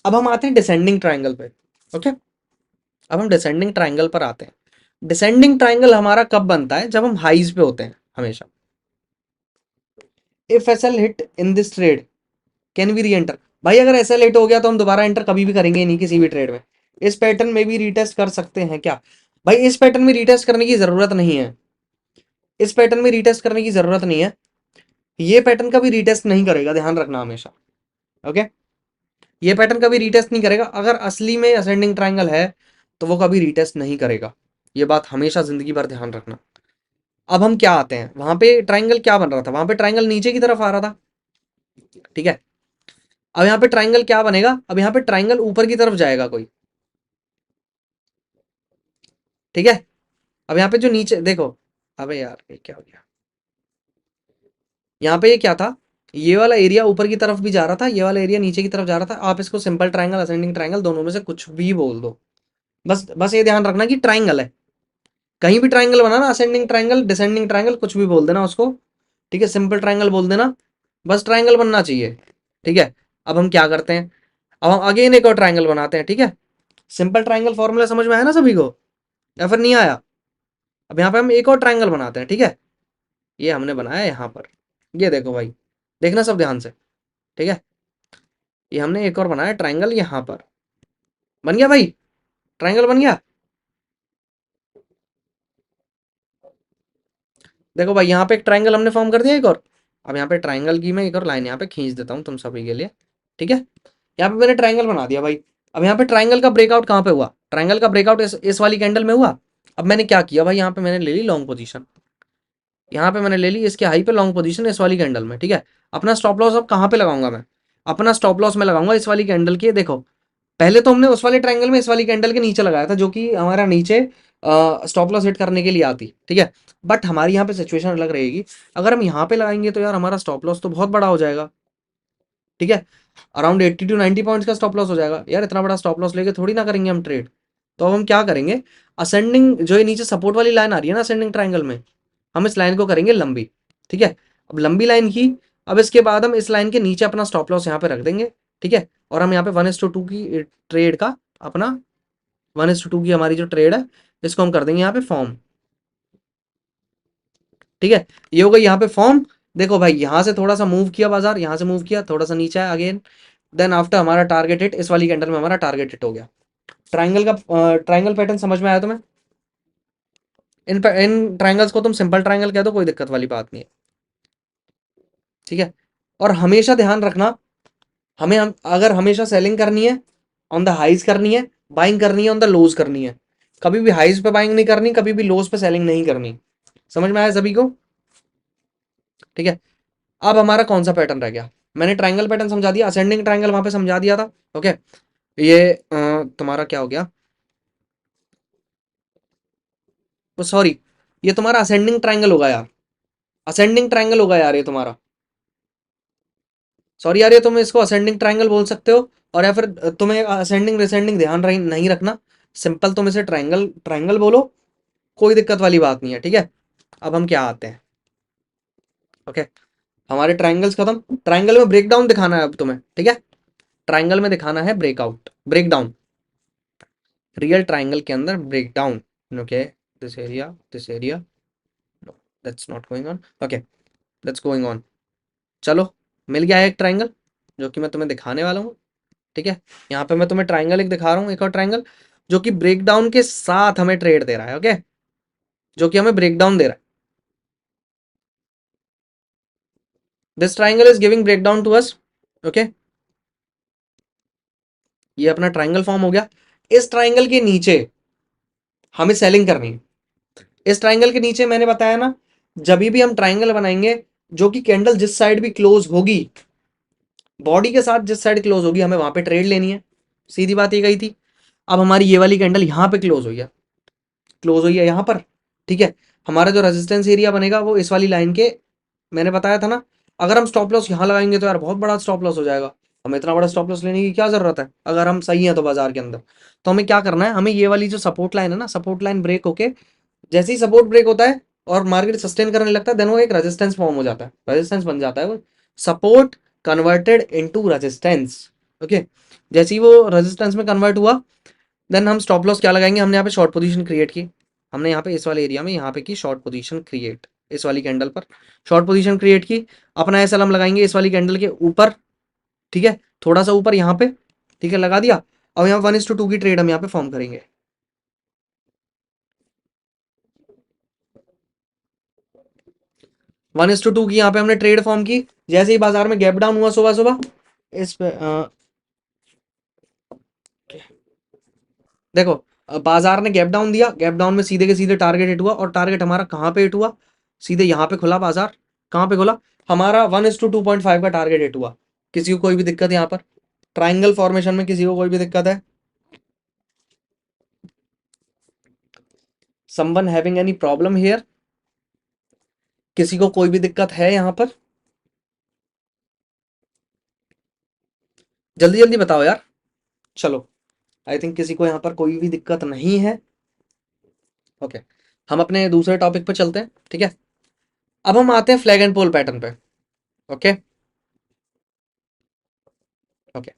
[SPEAKER 1] अब हम आते हैं डिसेंडिंग ट्रायंगल पे, ओके। अब हम डिसेंडिंग ट्रायंगल पर आते हैं। डिसेंडिंग ट्रायंगल हमारा कब बनता है, जब हम हाईज पे होते हैं हमेशा। If SL hit in this trade can we reenter, भाई अगर एसएल हिट हो गया तो हम दोबारा एंटर कभी भी करेंगे नहीं किसी भी ट्रेड में। इस पैटर्न में भी रीटेस्ट कर सकते हैं क्या, भाई इस पैटर्न में रीटेस्ट करने की जरूरत नहीं है, इस पैटर्न में रीटेस्ट करने की जरूरत नहीं है, ये पैटर्न कभी रीटेस्ट नहीं करेगा, ध्यान रखना हमेशा, ओके। ये पैटर्न कभी रीटेस्ट नहीं करेगा, अगर असली में असेंडिंग ट्रायंगल है तो वो कभी रीटेस्ट नहीं करेगा, ये बात हमेशा जिंदगी भर ध्यान रखना। अब हम क्या आते हैं, वहां पे ट्रायंगल क्या बन रहा था, वहां पे ट्रायंगल नीचे की तरफ आ रहा था, ठीक है। अब यहाँ पे ट्रायंगल क्या बनेगा, अब यहाँ पे ट्रायंगल ऊपर की तरफ जाएगा कोई, ठीक है। अब यहाँ पे जो नीचे देखो, अबे यार ये क्या हो गया, यहाँ पे ये क्या था, ये वाला एरिया ऊपर की तरफ भी जा रहा था, ये वाला एरिया नीचे की तरफ जा रहा था। आप इसको सिंपल ट्रायंगल असेंडिंग ट्रायंगल दोनों में से कुछ भी बोल दो, बस बस ये ध्यान रखना कि ट्रायंगल है, कहीं भी ट्रायंगल बना ना, असेंडिंग ट्रायंगल डिसेंडिंग ट्रायंगल कुछ भी बोल देना उसको, ठीक है, सिंपल ट्रायंगल बोल देना, बस ट्रायंगल बनना चाहिए, ठीक है। अब हम क्या करते हैं, अब हम अगेन एक और ट्रायंगल बनाते हैं, ठीक है। सिंपल ट्रायंगल फॉर्मूला समझ में आया ना सभी को, या फिर नहीं आया? अब यहाँ पे हम एक और ट्रायंगल बनाते हैं, ठीक है। ये हमने बनाया यहाँ पर, ये देखो भाई, देखना सब ध्यान से, ठीक है। ये हमने एक और बनाया ट्रायंगल यहाँ पर, बन गया भाई, ट्रायंगल बन गया। देखो भाई यहाँ पे एक ट्रायंगल हमने फॉर्म कर दिया एक और। अब यहाँ पे ट्रायंगल की मैं एक और लाइन यहाँ पे खींच देता हूँ तुम सभी के लिए, ठीक है। यहाँ पे मैंने ट्रायंगल बना दिया भाई। अब यहाँ पे ट्रायंगल का ब्रेकआउट कहाँ पे हुआ, ट्रायंगल का ब्रेकआउट इस वाली कैंडल में हुआ। अब मैंने क्या किया भाई, यहाँ पे मैंने ले ली लॉन्ग पोजीशन, यहाँ पे मैंने ले ली इसके हाई पे लॉन्ग पोजीशन इस वाली कैंडल में, ठीक है। अपना स्टॉप लॉस अब कहाँ पे लगाऊंगा मैं, अपना स्टॉप लॉस में लगाऊंगा इस वाली कैंडल के, देखो पहले तो हमने उस वाले ट्रायंगल में इस वाली कैंडल के नीचे लगाया था, जो कि हमारा नीचे स्टॉप लॉस हिट करने के लिए आती, ठीक है। बट हमारी यहाँ पे सिचुएशन अलग रहेगी, अगर हम यहाँ पे लगाएंगे तो यार हमारा स्टॉप लॉस तो बहुत बड़ा हो जाएगा, ठीक है। अराउंड 80 to 90 पॉइंट्स का स्टॉप लॉस हो जाएगा यार, इतना बड़ा स्टॉप लॉस लेके थोड़ी ना करेंगे हम ट्रेड, तो अब हम क्या करेंगे, असेंडिंग जो ये नीचे सपोर्ट वाली लाइन आ रही है ना असेंडिंग ट्राइंगल में, हम इस लाइन को करेंगे लंबी। ठीक है, अब लंबी लाइन की, अब इसके बाद हम इस लाइन के नीचे अपना स्टॉप लॉस यहाँ पे रख देंगे। ठीक है, और हम यहाँ पे 1:2 की ट्रेड का अपना 1:2 की हमारी जो ट्रेड है इसको हम कर देंगे यहाँ पे फॉर्म। ठीक है, ये हो गई यहाँ पे फॉर्म। देखो भाई यहाँ से थोड़ा सा मूव किया बाजार, यहाँ से मूव किया, थोड़ा सा नीचे आया अगेन, देन आफ्टर हमारा टारगेट हिट, इस वाली कैंडल में हमारा टारगेट हिट हो गया। ट्राइंगल का ट्राइंगल पैटर्न समझ में आया तुम्हें? इन ट्राइंगल्स को तुम सिंपल ट्राइंगल कह दो, कोई दिक्कत वाली बात नहीं है। ठीक है, और हमेशा ध्यान रखना, हमें अगर हमेशा सेलिंग करनी है ऑन द हाइज करनी है, बाइंग करनी है ऑन द लोज करनी है, कभी भी हाइज पे बाइंग नहीं करनी, कभी भी लोज पे सेलिंग नहीं करनी। समझ में आया सभी को? ठीक है, अब हमारा कौन सा पैटर्न रह गया, मैंने ट्राइंगल पैटर्न समझा दिया, असेंडिंग ट्राइंगल वहां पे समझा दिया था। ओके, ये तुम्हारा क्या हो गया, सॉरी, ये तुम्हारा असेंडिंग ट्राइंगल होगा यार, असेंडिंग ट्राइंगल होगा यार ये तुम्हारा, सॉरी यार, ये तुम इसको असेंडिंग ट्राइंगल बोल सकते हो, और या फिर तुम्हें असेंडिंग डिसेंडिंग ध्यान नहीं रखना, सिंपल तुम इसे ट्राइंगल ट्राइंगल बोलो, कोई दिक्कत वाली बात नहीं है। ठीक है, अब हम क्या आते हैं, ओके, हमारे ट्राइंगल्स खत्म, ट्राइंगल में ब्रेकडाउन दिखाना है अब तुम्हें। ठीक है, ट्राइंगल में दिखाना है ब्रेकआउट, ब्रेकडाउन, रियल ट्राइंगल के अंदर breakdown. Okay, this area, no that's not going on, okay that's going on. चलो, मिल गया है एक ट्राइंगल जो कि मैं तुम्हें दिखाने वाला हूँ। ठीक है, यहाँ पे मैं तुम्हें ट्राइंगल एक दिखा रहा हूँ, एक और ट्राइंगल जो कि ब्रेकडाउन के साथ हमें ट्रेड दे रहा है। ओके, जो कि हमें ब्रेकडाउन दे रहा है, this triangle is giving breakdown to us. Okay, ये अपना ट्राइंगल फॉर्म हो गया, इस ट्राइंगल के नीचे हमें सेलिंग करनी है। इस ट्राइंगल के नीचे मैंने बताया ना, जब भी हम ट्राइंगल बनाएंगे, जो कि कैंडल जिस साइड भी क्लोज होगी, बॉडी के साथ जिस साइड क्लोज होगी, हमें वहां पे ट्रेड लेनी है, सीधी बात ये गई थी। अब हमारी ये वाली कैंडल यहाँ पे क्लोज हुई है, क्लोज हुई है यहाँ पर। ठीक है, हमारा जो रेजिस्टेंस एरिया बनेगा वो इस वाली लाइन के, मैंने बताया था ना, अगर हम स्टॉप लॉस यहाँ लगाएंगे तो यार बहुत बड़ा स्टॉप लॉस हो जाएगा, हमें इतना बड़ा स्टॉप लॉस लेने की क्या जरूरत है अगर हम सही हैं तो बाजार के अंदर। तो हमें क्या करना है, हमें ये वाली जो सपोर्ट लाइन है ना, सपोर्ट लाइन ब्रेक होके, जैसे ही सपोर्ट ब्रेक होता है और मार्केट सस्टेन करने लगता है, देन वो एक रेजिस्टेंस फॉर्म हो जाता है, रेजिस्टेंस बन जाता है वो, support converted into resistance. Okay, जैसे ही वो रेजिस्टेंस में कन्वर्ट हुआ, देन हम स्टॉप लॉस क्या लगाएंगे, हमने यहाँ पे शॉर्ट पोजीशन क्रिएट की, हमने यहाँ पे इस वाले एरिया में यहाँ पे की शॉर्ट पोजीशन क्रिएट, इस वाली कैंडल पर शॉर्ट पोजीशन क्रिएट की, अपना एसएल हम लगाएंगे इस वाली कैंडल के ऊपर। ठीक है, थोड़ा सा ऊपर यहाँ पे, ठीक है, लगा दिया। अब यहाँ 1:2 की ट्रेड हम यहाँ पे फॉर्म करेंगे। 1:2 की यहाँ पे हमने ट्रेड फॉर्म की, जैसे ही बाजार में गैप डाउन हुआ सुबह सुबह, इस पे देखो, बाजार ने गैप डाउन दिया, गैप डाउन में सीधे के सीधे टारगेट हिट हुआ, और टारगेट हमारा कहाँ पे हिट हुआ, सीधे यहाँ पे खुला बाजार, कहाँ पे खुला, हमारा 1:2.5 का टारगेट हिट हुआ। किसी को कोई भी दिक्कत है यहाँ पर, ट्राइंगल फॉर्मेशन में किसी को कोई भी दिक्कत है, someone having any problem here, किसी को कोई भी दिक्कत है यहाँ पर, जल्दी जल्दी बताओ यार। चलो, आई थिंक किसी को यहाँ पर कोई भी दिक्कत नहीं है। ओके, हम अपने दूसरे टॉपिक पे चलते हैं। ठीक है, अब हम आते हैं फ्लैग एंड पोल पैटर्न पे। ओके, ओके,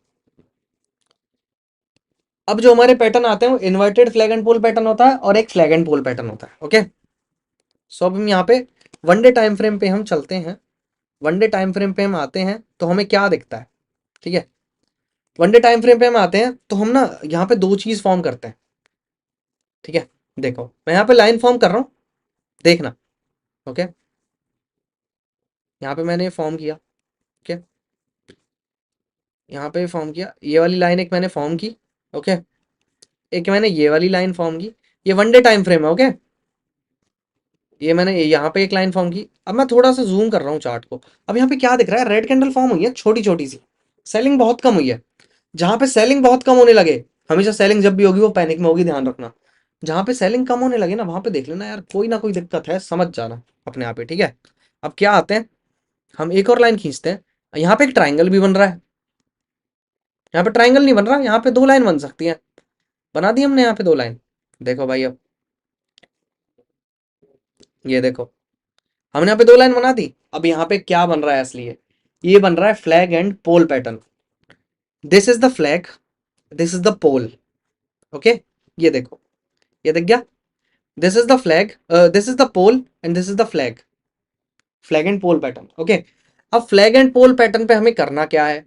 [SPEAKER 1] अब जो हमारे पैटर्न आते हैं वो inverted flag and pole pattern होता है और एक फ्लैग एंड पोल पैटर्न होता है। ओके, सो अब हम यहाँ पे वन डे टाइम फ्रेम पे हम चलते हैं, वन डे टाइम फ्रेम पे हम आते हैं तो हमें क्या दिखता है। ठीक है, वन डे टाइम फ्रेम पे हम आते हैं तो हम ना यहाँ पे दो चीज फॉर्म करते हैं। ठीक है, देखो मैं यहाँ पे लाइन फॉर्म कर रहा हूँ, देखना। ओके, यहाँ पे मैंने फॉर्म किया। ओके, यहाँ पे फॉर्म किया, ये वाली लाइन एक मैंने फॉर्म की। ओके, एक मैंने ये वाली लाइन फॉर्म की, ये वन डे टाइम फ्रेम है। ओके, ये मैंने यहाँ पे एक लाइन फॉर्म की। अब मैं थोड़ा सा जूम कर रहा हूँ चार्ट को, अब यहाँ पे क्या दिख रहा है, रेड कैंडल फॉर्म हुई है छोटी छोटी सी, सेलिंग बहुत कम हुई है। जहां पे सेलिंग बहुत कम होने लगे, हमेशा सेलिंग जब भी होगी वो पैनिक में होगी, ध्यान रखना। जहां पे सेलिंग कम होने लगे ना, वहां पे देख लेना यार कोई ना कोई दिक्कत है, समझ जाना अपने आप ही। ठीक है, अब क्या आते हैं, हम एक और लाइन खींचते हैं, यहाँ पे एक ट्राइंगल भी बन रहा है, यहाँ पे ट्राइंगल नहीं बन रहा, यहाँ पे दो लाइन बन सकती है। बना दी हमने यहाँ पे 2 लाइन। देखो भाई अब ये देखो, हमने यहाँ पे 2 लाइन बना दी। अब यहाँ पे क्या बन रहा है असली है, ये बन रहा है flag and pole pattern. This is the flag, this is the pole. Okay, ये देखो, ये दिख गया। This is the flag, this is the pole and this is the flag, flag and pole pattern. Okay, अब flag and pole pattern पे हमें करना क्या है,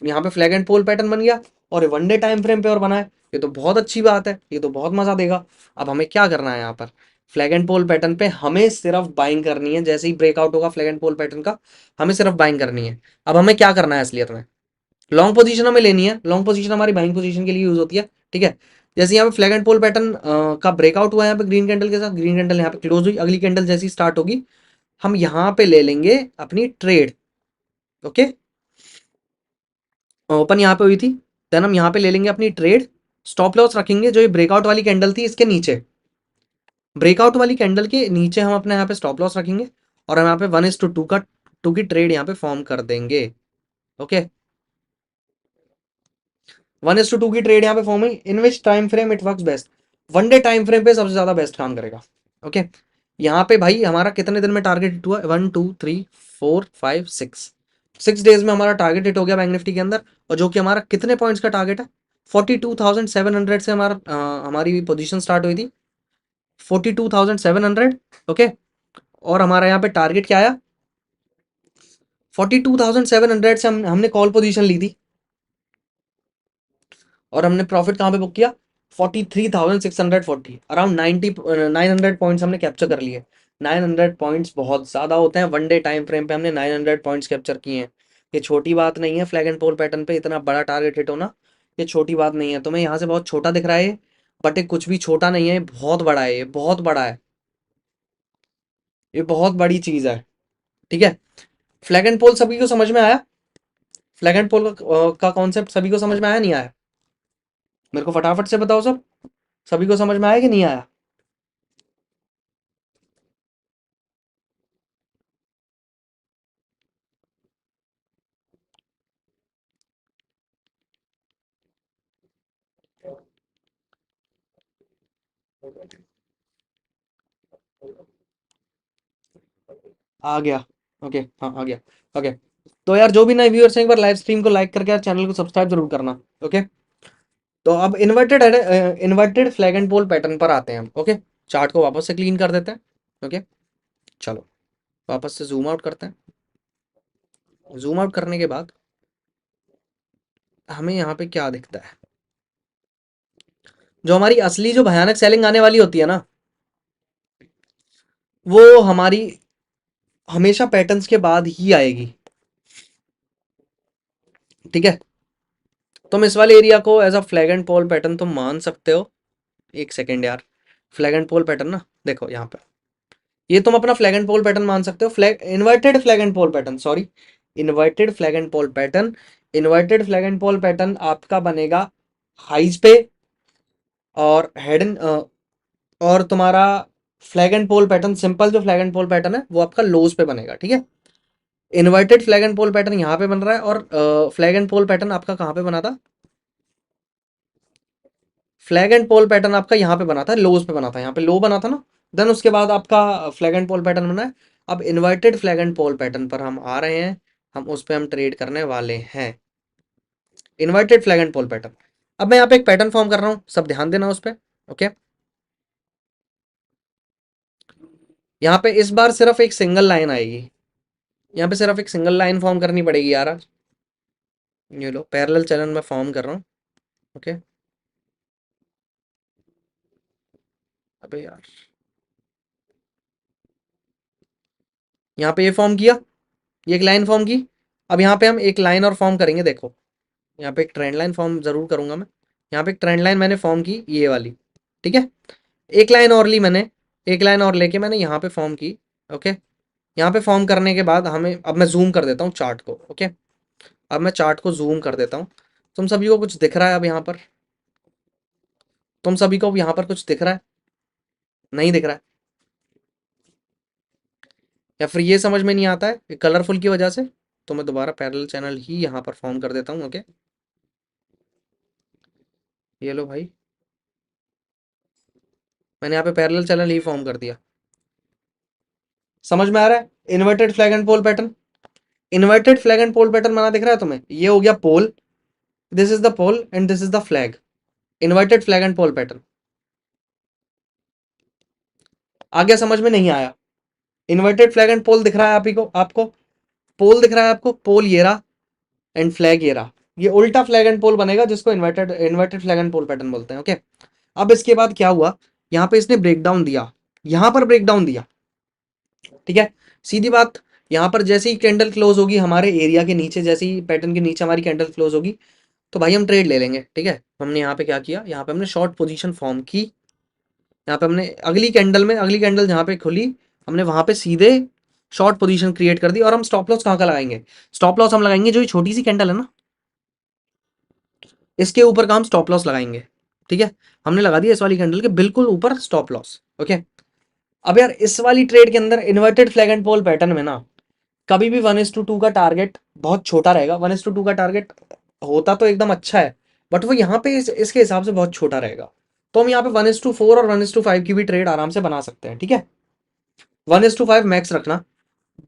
[SPEAKER 1] यहाँ पे फ्लैग एंड पोल पैटर्न बन गया और 1 डे टाइम फ्रेम पे और बना है। ये तो बहुत अच्छी बात है, ये तो बहुत मजा देगा। अब हमें क्या करना है, यहाँ पर फ्लैग एंड पोल पैटर्न पे हमें सिर्फ बाइंग करनी है। जैसे ही ब्रेकआउट होगा फ्लैग एंड पोल पैटर्न का, हमें सिर्फ बाइंग करनी है। अब हमें क्या करना है असलियत में, लॉन्ग पोजीशन हमें लेनी है। लॉन्ग पोजीशन हमारी बाइंग पोजीशन के लिए यूज होती है, ठीक है। जैसे यहाँ पे फ्लैग एंड पोल पैटर्न का ब्रेकआउट हुआ है यहाँ पे ग्रीन कैंडल के साथ, ग्रीन कैंडल यहाँ पे क्लोज हुई, अगली कैंडल जैसी स्टार्ट होगी हम यहाँ पे ले लेंगे अपनी ट्रेड। ओके, ओपन यहाँ पे हुई थी, देन हम यहाँ पे ले लेंगे अपनी ट्रेड। स्टॉप लॉस रखेंगे जो ये ब्रेकआउट वाली कैंडल थी इसके नीचे, ब्रेकआउट वाली कैंडल के नीचे हम अपने यहाँ पे स्टॉप लॉस रखेंगे और हम यहाँ पे 1:2 का 2 की ट्रेड यहाँ पे फॉर्म कर देंगे। ओके, 1:2 की ट्रेड यहाँ पे फॉर्म हुई। In which time frame it works best, 1 day time frame पे सबसे ज्यादा बेस्ट काम करेगा। ओके, यहाँ पे भाई हमारा कितने दिन में टारगेट हिट हुआ, 1 2 3 4 5 6, 6 डेज में हमारा टारगेट हिट हो गया बैंक निफ्टी के अंदर। और जो कि हमारा कितने पॉइंट्स का टारगेट है, 42,700 से हमारी पोजीशन स्टार्ट हुई थी, 42,700। ओके, और हमारा यहाँ पे टारगेट क्या आया, 42,700 से हमने कॉल पोजीशन ली थी और हमने प्रॉफिट कहाँ पे बुक किया, 43,640, अराउंड 900 पॉइंट्स हमने कैप्चर कर लिए। 900 पॉइंट्स बहुत ज़्यादा होते हैं, 1 डे टाइम फ्रेम पे हमने 900 पॉइंट्स कैप्चर किए हैं। ये छोटी बात नहीं है, फ्लैग एंड पोल पैटर्न पे इतना बड़ा टारगेट हिट होना ये छोटी बात नहीं है। तुम्हें यहाँ से बहुत छोटा दिख रहा है बट ये कुछ भी छोटा नहीं है, ये बहुत बड़ा है, ये बहुत बड़ा है, ये बहुत बड़ी चीज़ है, ठीक है। फ्लैग एंड पोल सभी को समझ में आया, फ्लैग एंड पोल का कॉन्सेप्ट सभी को समझ में आया नहीं आया, मेरे को फटाफट से बताओ सब, सभी को समझ में आया कि नहीं आया। आ गया, ओके, हाँ आ गया। ओके, तो यार जो भी नए व्यूअर्स हैं एक बार लाइव स्ट्रीम को लाइक करके यार चैनल को सब्सक्राइब जरूर करना। ओके, तो अब inverted flag and pole pattern पर आते हैं हम। ओके, चार्ट को वापस से क्लीन कर देते हैं। ओके, चलो वापस से जूम आउट करते हैं। जूम आउट करने के बाद हमें यहाँ पे क्या दिखता है, जो हमारी असली जो भयानक सेलिंग आने वाली होती है ना, वो हमारी हमेशा पैटर्न्स के बाद ही आएगी, ठीक है। तुम इस वाले एरिया को as a flag and pole pattern तुम मान सकते हो। एक सेकेंड यार, फ्लैग एंड पोल पैटर्न ना, देखो यहाँ पे ये तुम अपना फ्लैग एंड पोल पैटर्न मान सकते हो, flag inverted flag and pole pattern, sorry, inverted flag and pole pattern. Inverted flag and pole pattern आपका बनेगा हाइज पे, और हेड और तुम्हारा flag and pole pattern, simple जो फ्लैग एंड पोल पैटर्न है वो आपका लोज पे बनेगा, ठीक है। Inverted flag and pole pattern यहाँ पे बन रहा है और फ्लैग एंड पोल पैटर्न आपका कहाँ पे बना था, फ्लैग एंड पोल पैटर्न आपका यहाँ पे बना था, लोज पे बना था, यहाँ पे लो बना था ना, देन उसके बाद आपका फ्लैग एंड पोल पैटर्न बना है। अब inverted flag and pole pattern पर हम आ रहे हैं, हम उस पर हम ट्रेड करने वाले हैं, inverted flag and pole pattern. अब मैं यहाँ पे एक पैटर्न फॉर्म कर रहा हूँ, सब ध्यान देना उस पर। ओके, यहाँ पे इस बार सिर्फ एक सिंगल लाइन आएगी, यहाँ पे सिर्फ एक सिंगल लाइन फॉर्म करनी पड़ेगी यार आज। ये लो पैरेलल चैनल में फॉर्म कर रहा हूँ। ओके, अबे यार, यहाँ पे ये फॉर्म किया, ये एक लाइन फॉर्म की। अब यहाँ पे हम एक लाइन और फॉर्म करेंगे, देखो यहाँ पे एक ट्रेंड लाइन फॉर्म जरूर करूंगा मैं। यहाँ पे एक ट्रेंड लाइन मैंने फॉर्म की, ये वाली, ठीक है। एक लाइन और ली मैंने, एक लाइन और लेके मैंने यहाँ पे फॉर्म की। ओके, यहाँ पे फॉर्म करने के बाद हमें, अब मैं जूम कर देता हूँ चार्ट को। ओके, अब मैं चार्ट को जूम कर देता हूँ। तुम सभी को कुछ दिख रहा है अब यहाँ पर, तुम सभी को यहाँ पर कुछ दिख रहा है, नहीं दिख रहा है, या फिर ये समझ में नहीं आता है कलरफुल की वजह से, तो मैं दोबारा पैरेलल चैनल ही यहाँ पर फॉर्म कर देता हूँ। ओके, ये लो भाई, मैंने यहाँ पे पैरेलल चैनल ही फॉर्म कर दिया। समझ में आ रहा है? Inverted flag and pole pattern, inverted flag and pole pattern बना दिख रहा है तुम्हें? ये हो गया pole, this is the pole and this is the flag, inverted flag and pole pattern. आ गया समझ में? नहीं आया? इन्वर्टेड फ्लैग एंड पोल दिख रहा है आप ही को, आपको पोल दिख रहा है आपको, पोल ये रहा एंड फ्लैग ये रहा। ये उल्टा फ्लैग एंड पोल बनेगा जिसको inverted flag and pole pattern बोलते हैं। ओके, अब इसके बाद क्या हुआ, यहाँ पे इसने ब्रेकडाउन दिया, यहाँ पर ब्रेकडाउन दिया, ठीक है। सीधी बात, यहाँ पर जैसे ही कैंडल क्लोज होगी हमारे एरिया के नीचे, जैसे ही पैटर्न के नीचे हमारी कैंडल क्लोज होगी तो भाई हम ट्रेड ले लेंगे, ठीक है। हमने यहाँ पे क्या किया, यहाँ पे हमने शॉर्ट पोजीशन फॉर्म की, यहाँ पे हमने अगली कैंडल में, अगली कैंडल जहाँ पे खुली हमने वहां पे सीधे शॉर्ट पोजीशन क्रिएट कर दी। और हम स्टॉप लॉस कहाँ का लगाएंगे? स्टॉप लॉस हम लगाएंगे जो ये छोटी सी कैंडल है ना, इसके ऊपर का हम स्टॉप लॉस लगाएंगे, ठीक है। हमने लगा दिया इस वाली कैंडल के बिल्कुल ऊपर स्टॉप लॉस। ओके, अब यार इस वाली ट्रेड के अंदर inverted flag and pole pattern में ना कभी भी 1:2 का टारगेट बहुत छोटा रहेगा। 1:2 का टारगेट होता तो एकदम अच्छा है, बट वो यहाँ पे इसके हिसाब से बहुत छोटा रहेगा। तो हम यहाँ पे 1:4 और 1:5 की भी ट्रेड आराम से बना सकते हैं, ठीक है। 1:5 मैक्स रखना,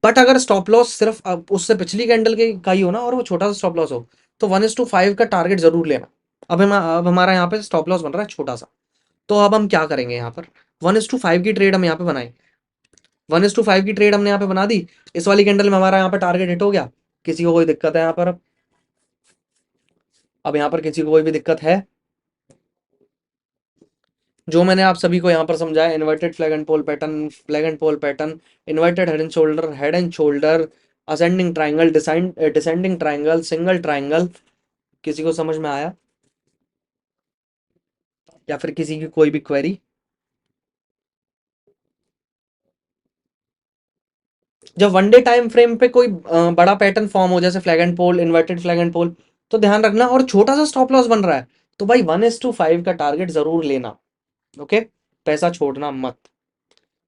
[SPEAKER 1] बट अगर स्टॉप लॉस सिर्फ उससे पिछली कैंडल के का ही हो ना और वो छोटा सा स्टॉप लॉस हो तो 1:5 का टारगेट जरूर लेना। अब हमारा यहाँ पे स्टॉप लॉस बन रहा है छोटा सा, तो अब हम क्या करेंगे, यहाँ पर 1:5 की ट्रेड हम यहाँ पे बनाएंगे। 1:5 की ट्रेड हमने यहाँ पे बना दी, इस वाली कैंडल में हमारा यहाँ पे टारगेट हिट हो गया। किसी को कोई दिक्कत है यहाँ पर? अब यहाँ पर किसी को कोई भी दिक्कत है? जो मैंने आप सभी को यहाँ पर समझाया, inverted flag and pole pattern, flag and pole pattern, inverted head and shoulder, ascending triangle, descending triangle, single triangle, किसी को समझ में आया या फिर किसी की कोई भी क्वेरी? जब वन डे टाइम फ्रेम पे कोई बड़ा पैटर्न फॉर्म हो जैसे flag and pole, inverted flag and pole, तो ध्यान रखना, और छोटा सा स्टॉप लॉस बन रहा है तो भाई 1:5 का टारगेट जरूर लेना। ओके, पैसा छोड़ना मत।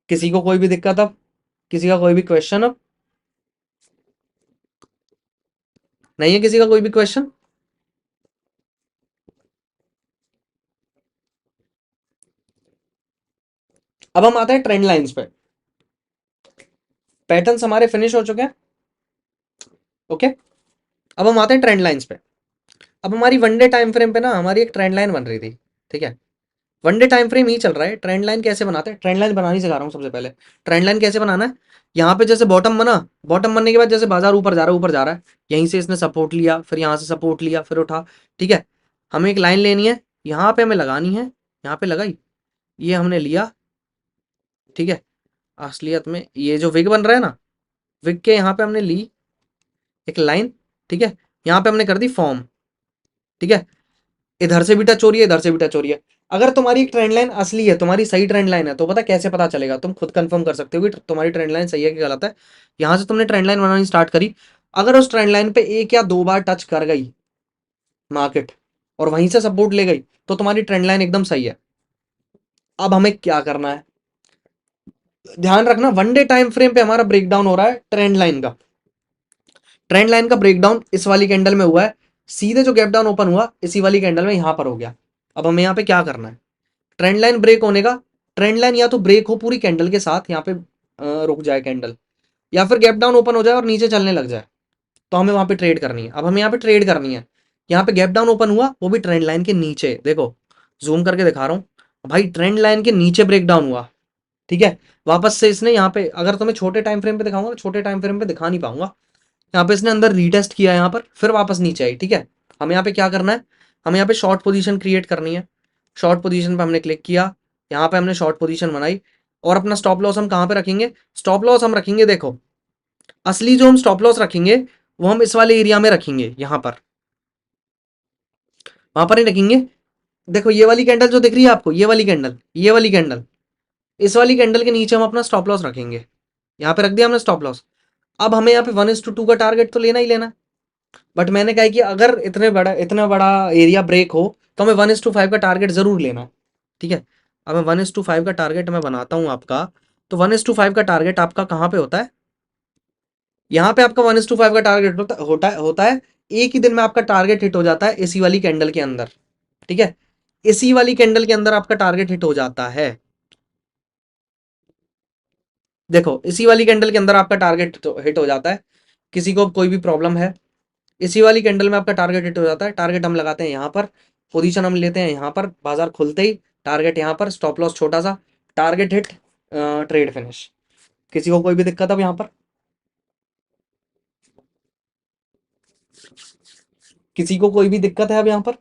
[SPEAKER 1] किसी को कोई भी दिक्कत अब? किसी का कोई भी क्वेश्चन अब? नहीं है किसी का कोई भी क्वेश्चन? अब हम आते हैं ट्रेंड लाइंस पे। पैटर्न्स हमारे फिनिश हो चुके हैं। ओके, अब हम आते हैं ट्रेंड लाइंस पे। अब हमारी वन डे टाइम फ्रेम पे ना हमारी एक ट्रेंड लाइन बन रही थी, ठीक है। वन डे टाइम फ्रेम ही चल रहा है। ट्रेंड लाइन कैसे बनाते हैं? ट्रेंड लाइन बनानी सिखा रहा हूँ सबसे पहले। ट्रेंड लाइन कैसे बनाना है, यहाँ पे जैसे बॉटम बना, बॉटम बनने के बाद जैसे बाजार ऊपर जा रहा है, ऊपर जा रहा है, यहीं से इसने सपोर्ट लिया, फिर यहाँ से सपोर्ट लिया, फिर उठा, ठीक है। हमें एक लाइन लेनी है, यहाँ पे हमें लगानी है, यहाँ पे लगाई, ये हमने लिया, ठीक है। असलियत में ये जो विग बन रहा है ना, विग के यहाँ पे हमने ली एक लाइन, ठीक है। यहाँ पे हमने कर दी फॉर्म, ठीक है। इधर से भी टच हो रही है, इधर से भी टच हो रही है। अगर तुम्हारी एक ट्रेंड लाइन असली है, तुम्हारी सही ट्रेंड लाइन है, तो पता कैसे पता चलेगा? तुम खुद कंफर्म कर सकते हो कि तुम्हारी ट्रेंड लाइन सही है कि गलत है। यहां से तुमने ट्रेंड लाइन बनानी स्टार्ट करी, अगर उस ट्रेंड लाइन पे एक या दो बार टच कर गई मार्केट और वहीं से सपोर्ट ले गई तो तुम्हारी ट्रेंड लाइन एकदम सही है। अब हमें क्या करना है, ध्यान रखना, वन डे टाइम फ्रेम पे हमारा ब्रेकडाउन हो रहा है ट्रेंड लाइन का। ट्रेंड लाइन का ब्रेकडाउन इस वाली कैंडल में हुआ है, सीधे जो गैप डाउन ओपन हुआ इसी वाली कैंडल में यहां पर हो गया। अब हमें यहाँ पे क्या करना है, ट्रेंड लाइन ब्रेक होने का, ट्रेंड लाइन या तो ब्रेक हो पूरी कैंडल के साथ, यहाँ पे रुक जाए कैंडल, या फिर गैप डाउन ओपन हो जाए और नीचे चलने लग जाए, तो हमें वहां पे ट्रेड करनी है। अब हमें यहाँ पे ट्रेड करनी है, यहाँ पे गैप डाउन ओपन हुआ वो भी ट्रेंड लाइन के नीचे, देखो जूम करके दिखा रहा हूँ भाई, ट्रेंड लाइन के नीचे ब्रेक डाउन हुआ, ठीक है। वापस से इसने यहाँ पे, अगर तुम्हें छोटे टाइम फ्रेम पे दिखाऊंगा तो छोटे टाइम फ्रेम पे दिखा नहीं पाऊंगा, यहाँ पे इसने अंदर रीटेस्ट किया, यहाँ पर फिर वापस नीचे आई, ठीक है। हमें यहाँ पे क्या करना है, हमें यहाँ पे शॉर्ट पोजीशन क्रिएट करनी है। शॉर्ट पोजीशन पे हमने क्लिक किया, यहाँ पे हमने शॉर्ट पोजीशन बनाई, और अपना स्टॉप लॉस हम कहाँ पे रखेंगे? स्टॉप लॉस हम रखेंगे, देखो असली जो हम स्टॉप लॉस रखेंगे वो हम इस वाले एरिया में रखेंगे, यहाँ पर, वहां पर ही रखेंगे। देखो ये वाली कैंडल जो दिख रही है आपको, ये वाली कैंडल, ये वाली कैंडल, इस वाली कैंडल के नीचे हम अपना स्टॉप लॉस रखेंगे, यहाँ पे रख दिया हमने स्टॉप लॉस। अब हमें यहाँ पे 1:2 का टारगेट तो लेना ही लेना, बट मैंने कहा कि अगर इतना बड़ा एरिया ब्रेक हो तो हमें 1:5 का टारगेट जरूर लेना, ठीक है। अब मैं 1:5 का टारगेट मैं बनाता हूं आपका, तो 1:5 का टारगेट आपका कहाँ पे होता है? यहाँ पे आपका 1:5 का टारगेट होता है। एक ही दिन में आपका टारगेट हिट हो जाता है इसी वाली कैंडल के अंदर, ठीक है। इसी वाली कैंडल के अंदर आपका टारगेट हिट हो जाता है, देखो इसी वाली कैंडल के अंदर आपका टारगेट हिट हो जाता है, किसी को कोई भी प्रॉब्लम है, इसी वाली कैंडल में आपका टारगेट हिट हो जाता है। टारगेट हम लगाते हैं यहाँ पर, पोजीशन हम लेते हैं यहाँ पर, बाजार खुलते ही टारगेट यहाँ पर, स्टॉप लॉस छोटा सा, टारगेट हिट, ट्रेड फिनिश। किसी को कोई भी दिक्कत अब यहाँ पर, किसी को कोई भी दिक्कत है अब यहाँ पर?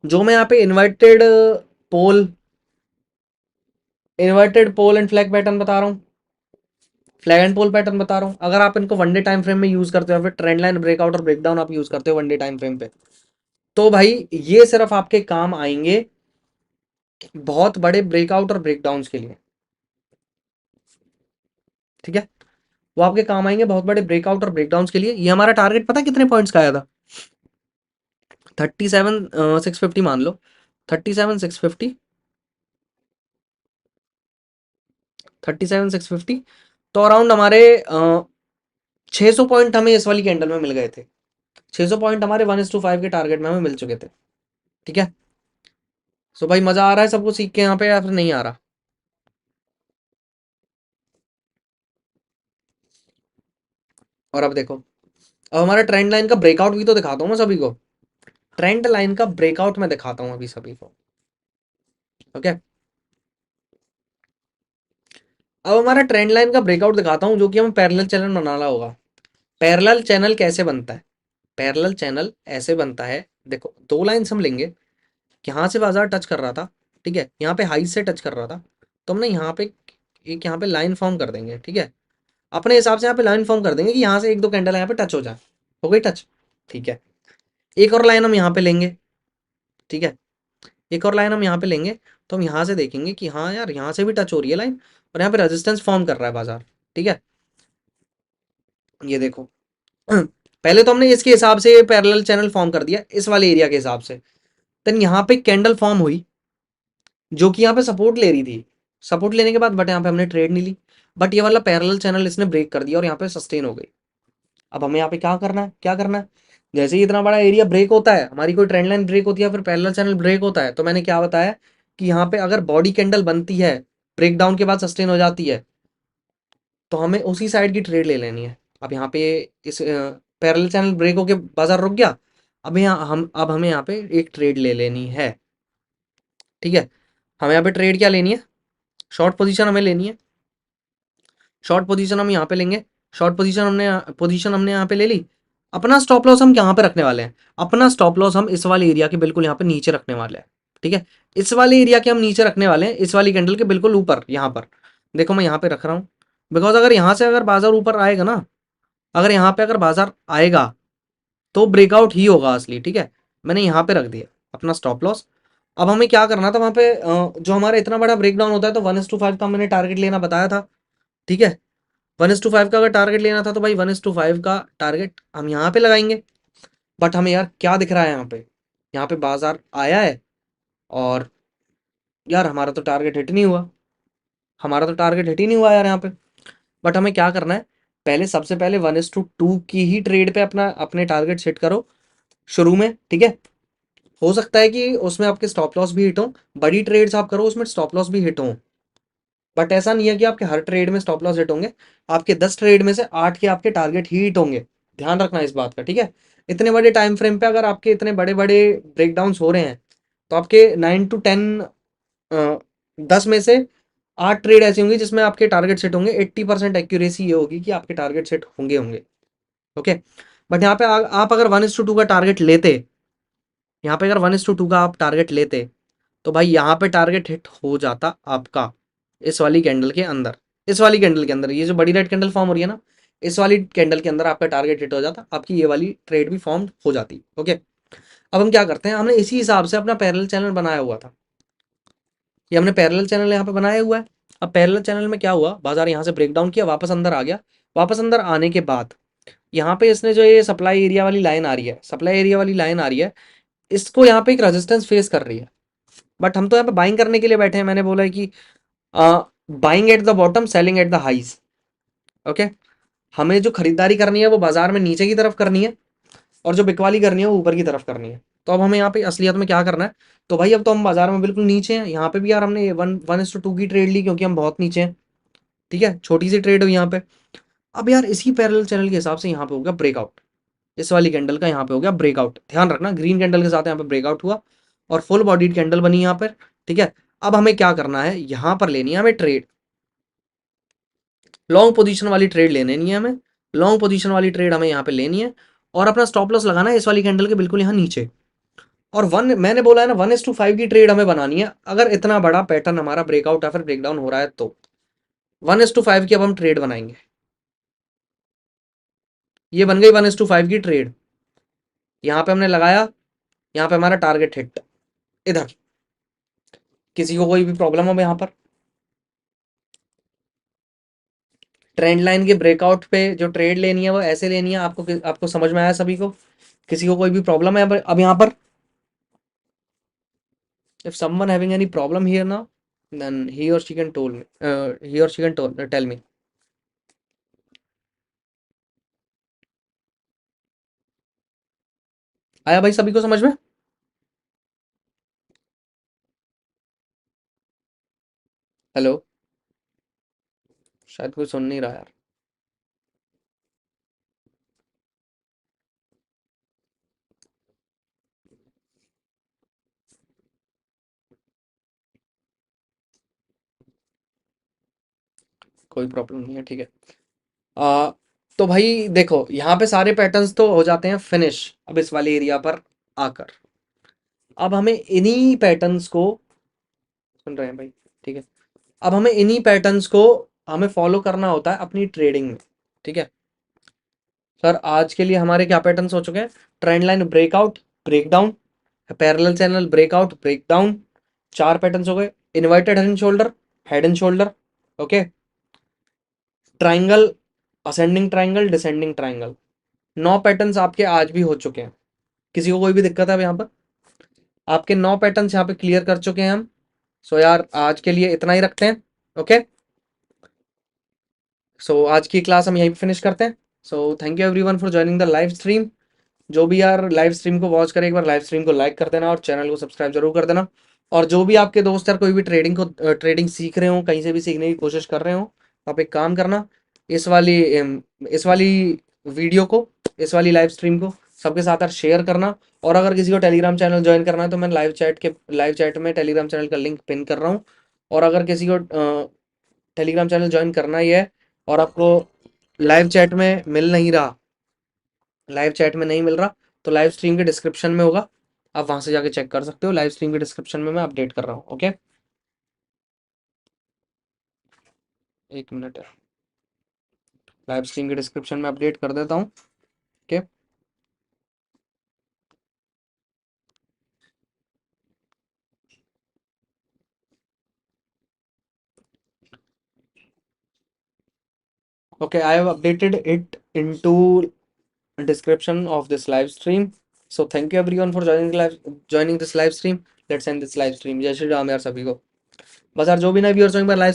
[SPEAKER 1] जो मैं यहाँ पे pole inverted pole and flag pattern बता रहा हूँ, फ्लैग एंड पोल पैटर्न बता रहा हूँ, अगर आप इनको वन डे टाइम फ्रेम में यूज करते हो, फिर ट्रेंड लाइन ब्रेकआउट और ब्रेकडाउन आप यूज करते हो वन डे टाइम फ्रेम पे, तो भाई ये सिर्फ आपके काम आएंगे बहुत बड़े ब्रेकआउट और ब्रेकडाउन के लिए, ठीक है? वो आपके काम आएंगे बहुत बड़े ब्रेकआउट और ब्रेकडाउन के लिए। ये हमारा टारगेट पता है कितने पॉइंट्स का आया था? 37,650 मान लो, 37,650, 37,650, तो अराउंड हमारे 600 पॉइंट हमें इस वाली कैंडल में मिल गए थे। 600 पॉइंट हमारे 1:5 के टारगेट में हमें मिल चुके थे, ठीक है? सो भाई मजा आ रहा है सबको सीख के यहाँ पे या फिर नहीं आ रहा? और अब देखो, अब हमारा ट्रेंड लाइन का ब्रेकआउट भी तो दिखाता हूँ मैं सभी को, ट्रेंड लाइन का ब्रेकआउट मैं दिखाता हूँ अभी सभी को, ओके? अब हमारा ट्रेंड लाइन का ब्रेकआउट दिखाता हूँ, जो कि हमें पैरेलल चैनल बनाना होगा। पैरेलल चैनल कैसे बनता है? पैरेलल चैनल ऐसे बनता है, देखो दो लाइंस हम लेंगे, यहाँ से बाजार टच कर रहा था, ठीक है, यहाँ पे हाई से टच कर रहा था, तो हमने यहाँ पे एक यहाँ पे लाइन फॉर्म कर देंगे, ठीक है, अपने हिसाब से यहाँ पे लाइन फॉर्म कर देंगे कि यहाँ से एक दो कैंडल यहाँ पे टच हो जाए, हो गई टच, ठीक है। एक और लाइन हम यहाँ पे लेंगे, ठीक है, एक और लाइन हम यहाँ पे लेंगे, तो हम यहाँ से देखेंगे कि हाँ यार यहाँ से भी टच हो रही है लाइन, और यहाँ पे रेजिस्टेंस फॉर्म कर रहा है बाजार, ठीक है। ये देखो पहले तो हमने इसके हिसाब से पैरेलल चैनल फॉर्म कर दिया इस वाले एरिया के हिसाब से, देन यहाँ पे कैंडल फॉर्म हुई जो कि यहाँ पे सपोर्ट ले रही थी, सपोर्ट लेने के बाद बट यहाँ पे हमने ट्रेड नहीं ली, बट ये वाला पैरेलल चैनल इसने ब्रेक कर दिया और यहाँ पे सस्टेन हो गई। अब हमें यहाँ पे क्या करना है, क्या करना है? जैसे ही इतना बड़ा एरिया ब्रेक होता है, हमारी कोई ट्रेंड लाइन ब्रेक होती है, फिर पैरेलल चैनल ब्रेक होता है, तो मैंने क्या बताया कि यहाँ पे अगर बॉडी कैंडल बनती है, ब्रेकडाउन के बाद सस्टेन हो जाती है, तो हमें उसी साइड की ट्रेड ले लेनी है। अब यहाँ पे इस पैरेलल चैनल ब्रेक होके बाजार रुक गया, अब हमें यहाँ पे एक ट्रेड ले लेनी है, ठीक है। हमें यहाँ पे ट्रेड क्या लेनी है? शॉर्ट पोजीशन हमें लेनी है, शॉर्ट पोजीशन हम यहाँ पे लेंगे, शॉर्ट पोजीशन हमने यहाँ पे ले ली। अपना स्टॉप लॉस हम कहाँ पे रखने वाले हैं? अपना स्टॉप लॉस हम इस वाले एरिया के बिल्कुल यहाँ पे नीचे रखने वाले हैं, ठीक है। इस वाले एरिया के हम नीचे रखने वाले हैं, इस वाली कैंडल के बिल्कुल ऊपर यहाँ पर। देखो मैं यहाँ पे रख रहा हूँ, बिकॉज अगर यहाँ से अगर बाजार ऊपर आएगा ना, अगर यहाँ पे अगर बाजार आएगा तो ब्रेकआउट ही होगा असली, ठीक है। मैंने यहाँ पे रख दिया अपना स्टॉप लॉस। अब हमें क्या करना था वहाँ पे, जो हमारा इतना बड़ा ब्रेकडाउन होता है तो 1:5 का मैंने टारगेट लेना बताया था, ठीक है। 1:5 का अगर टारगेट लेना था तो भाई 1:5 का टारगेट हम यहाँ पे लगाएंगे। बट हमें यार क्या दिख रहा है यहाँ पे बाजार आया है और यार हमारा तो टारगेट हिट नहीं हुआ, हमारा तो टारगेट हिट ही नहीं हुआ यार यहाँ पे। बट हमें क्या करना है, पहले सबसे पहले 1:2 की ही ट्रेड पे अपना अपने टारगेट सेट करो शुरू में, ठीक है। हो सकता है कि उसमें आपके स्टॉप लॉस भी हिट हो, बड़ी ट्रेड्स आप करो उसमें स्टॉप लॉस भी हिट हो, बट ऐसा नहीं है कि आपके हर ट्रेड में स्टॉप लॉस हिट होंगे। आपके 10 ट्रेड में से 8 के आपके टारगेट ही हिट होंगे, ध्यान रखना इस बात का, ठीक है। इतने बड़े टाइम फ्रेम पे अगर आपके इतने बड़े बड़े ब्रेकडाउंस हो रहे हैं, तो आपके 9 to 10 10 में से 8 ट्रेड ऐसी होंगी जिसमें आपके टारगेट सेट होंगे। 80% एक्यूरेसी ये होगी कि आपके टारगेट सेट होंगे होंगे, ओके। बट यहाँ पे आप अगर 1:2 का टारगेट लेते, यहाँ पे अगर 1:2 का आप टारगेट लेते, तो भाई यहाँ पे टारगेट हिट हो जाता आपका इस वाली कैंडल के अंदर, इस वाली कैंडल के अंदर, ये जो बड़ी रेड कैंडल फॉर्म हो रही है ना, इस वाली कैंडल के अंदर आपका टारगेट हिट हो जाता, आपकी ये वाली ट्रेड भी फॉर्म हो जाती, ओके। अब हम क्या करते हैं, हमने इसी हिसाब से अपना पैरेलल चैनल बनाया हुआ था, ये हमने पैरेलल चैनल यहाँ पे बनाया हुआ है। अब पैरेलल चैनल में क्या हुआ, बाजार यहाँ से ब्रेकडाउन किया, वापस अंदर आ गया, वापस अंदर आने के बाद यहाँ पे इसने जो ये सप्लाई एरिया वाली लाइन आ रही है, सप्लाई एरिया वाली लाइन आ रही है, इसको यहाँ पे एक रेजिस्टेंस फेस कर रही है। बट हम तो यहाँ पे बाइंग करने के लिए बैठे हैं, मैंने बोला है कि buying at the bottom, selling at the highs, okay. हमें जो खरीदारी करनी है वो बाजार में नीचे की तरफ करनी है, और जो बिकवाली करनी है वो ऊपर की तरफ करनी है, तो अब हमें यहाँ पे असलियत में क्या करना है, तो भाई अब तो हम बाजार में बिल्कुल नीचे हैं, यहाँ पे भी यार हमने 1:2 की ट्रेड ली क्योंकि हम बहुत नीचे हैं, ठीक है, छोटी सी ट्रेड हुई यहाँ पे। अब यार इसी पैरेलल चैनल के हिसाब से यहाँ पे हो गया ब्रेकआउट, इस वाली कैंडल का यहाँ पे हो गया ब्रेकआउट, ध्यान रखना ग्रीन कैंडल के साथ यहाँ पे ब्रेकआउट हुआ और फुल बॉडीड कैंडल बनी यहाँ पर, ठीक है। अब हमें क्या करना है, यहाँ पर लेनी है हमें ट्रेड, लॉन्ग पोजीशन वाली ट्रेड लेनी नहीं है हमें, लॉन्ग पोजीशन वाली ट्रेड हमें यहाँ पे लेनी है और अपना स्टॉप लॉस लगाना है इस वाली कैंडल के बिल्कुल यहाँ नीचे। और मैंने बोला है ना 1:5 की ट्रेड हमें बनानी है, अगर इतना बड़ा पैटर्न हमारा ब्रेकआउट या फिर ब्रेकडाउन हो रहा है तो 1:5 की अब हम ट्रेड बनाएंगे। ये बन गई 1:5 की ट्रेड, यहाँ पे हमने लगाया, यहाँ पे हमारा टारगेट हिट, इधर किसी को कोई भी प्रॉब्लम हो यहाँ पर, ट्रेंड लाइन के ब्रेकआउट पे जो ट्रेड लेनी है वो ऐसे लेनी है, आपको समझ में आया सभी को, किसी को कोई भी प्रॉब्लम है अब यहाँ पर, if someone having any problem here now then he or she can told me he or she can tell me। आया भाई सभी को समझ में? हेलो, शायद कोई सुन नहीं रहा यार। कोई प्रॉब्लम नहीं है, ठीक है। आ, तो भाई देखो यहाँ पे सारे पैटर्न्स तो हो जाते हैं फिनिश अब इस वाले एरिया पर आकर, अब हमें इन्हीं पैटर्न्स को, सुन रहे हैं भाई, ठीक है, अब हमें इन्हीं पैटर्न्स को हमें फॉलो करना होता है अपनी ट्रेडिंग में, ठीक है। सर आज के लिए हमारे क्या पैटर्न्स हो चुके हैं, trend line breakout breakdown, parallel channel breakout breakdown, 4 patterns हो गए, inverted head and shoulder, okay, triangle, ascending triangle descending triangle, 9 patterns आपके आज भी हो चुके हैं। किसी को कोई भी दिक्कत है अब यहाँ पर, आपके 9 पैटर्न्स यहाँ पे क्लियर कर चुके हैं हम। सो यार आज के लिए इतना ही रखते हैं, ओके। सो आज की क्लास हम यहीं पे फिनिश करते हैं। So thank you everyone for joining the live stream. जो भी यार लाइव स्ट्रीम को वॉच करे एक बार लाइव स्ट्रीम को लाइक कर देना और चैनल को सब्सक्राइब जरूर कर देना। और जो भी आपके दोस्त यार कोई भी ट्रेडिंग सीख रहे हो, कहीं से भी सीखने की कोशिश कर रहे हो, आप एक काम करना, इस वाली वीडियो को, इस वाली लाइव स्ट्रीम को सबके साथ यार शेयर करना। और अगर किसी को टेलीग्राम चैनल ज्वाइन करना है तो मैं लाइव चैट में टेलीग्राम चैनल का लिंक पिन कर रहा हूँ। और अगर किसी को टेलीग्राम चैनल ज्वाइन करना ही है और आपको लाइव चैट में मिल नहीं रहा, लाइव चैट में नहीं मिल रहा, तो लाइव स्ट्रीम के डिस्क्रिप्शन में होगा, आप वहां से जाके चेक कर सकते हो, लाइव स्ट्रीम के डिस्क्रिप्शन में मैं अपडेट कर रहा हूँ, ओके। एक मिनट है, लाइव स्ट्रीम के डिस्क्रिप्शन में अपडेट कर देता हूँ, okay. Okay, I have updated it into description of this live stream. So thank you everyone for joining this live stream. Let's end this live stream। जय श्री राम यार सभी को। बस यार जो भी नए व्यूअर्स होंगे लाइव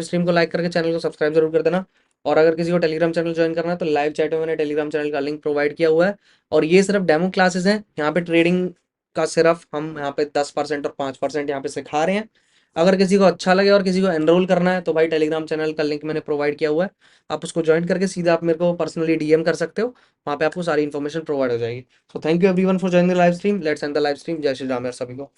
[SPEAKER 1] स्ट्रीम को लाइक करके चैनल को सब्सक्राइब जरूर कर देना। और अगर किसी को टेलीग्राम चैनल ज्वाइन करना है तो लाइव चैट में मैंने टेलीग्राम चैनल का लिंक प्रोवाइड किया हुआ है। और ये सिर्फ डेमो क्लासेस हैं, यहाँ पे ट्रेडिंग का सिर्फ हम यहाँ पे 10% और 5% यहाँ पे सिखा रहे हैं। अगर किसी को अच्छा लगे और किसी को एनरोल करना है तो भाई टेलीग्राम चैनल का लिंक मैंने प्रोवाइड किया हुआ है, आप उसको ज्वाइन करके सीधा आप मेरे को पर्सनली डीएम कर सकते हो, वहाँ पे आपको सारी इन्फॉर्मेशन प्रोवाइड हो जाएगी। So thank you everyone for joining the live stream. Let's end the live stream. जय श्री राम यार सभी को।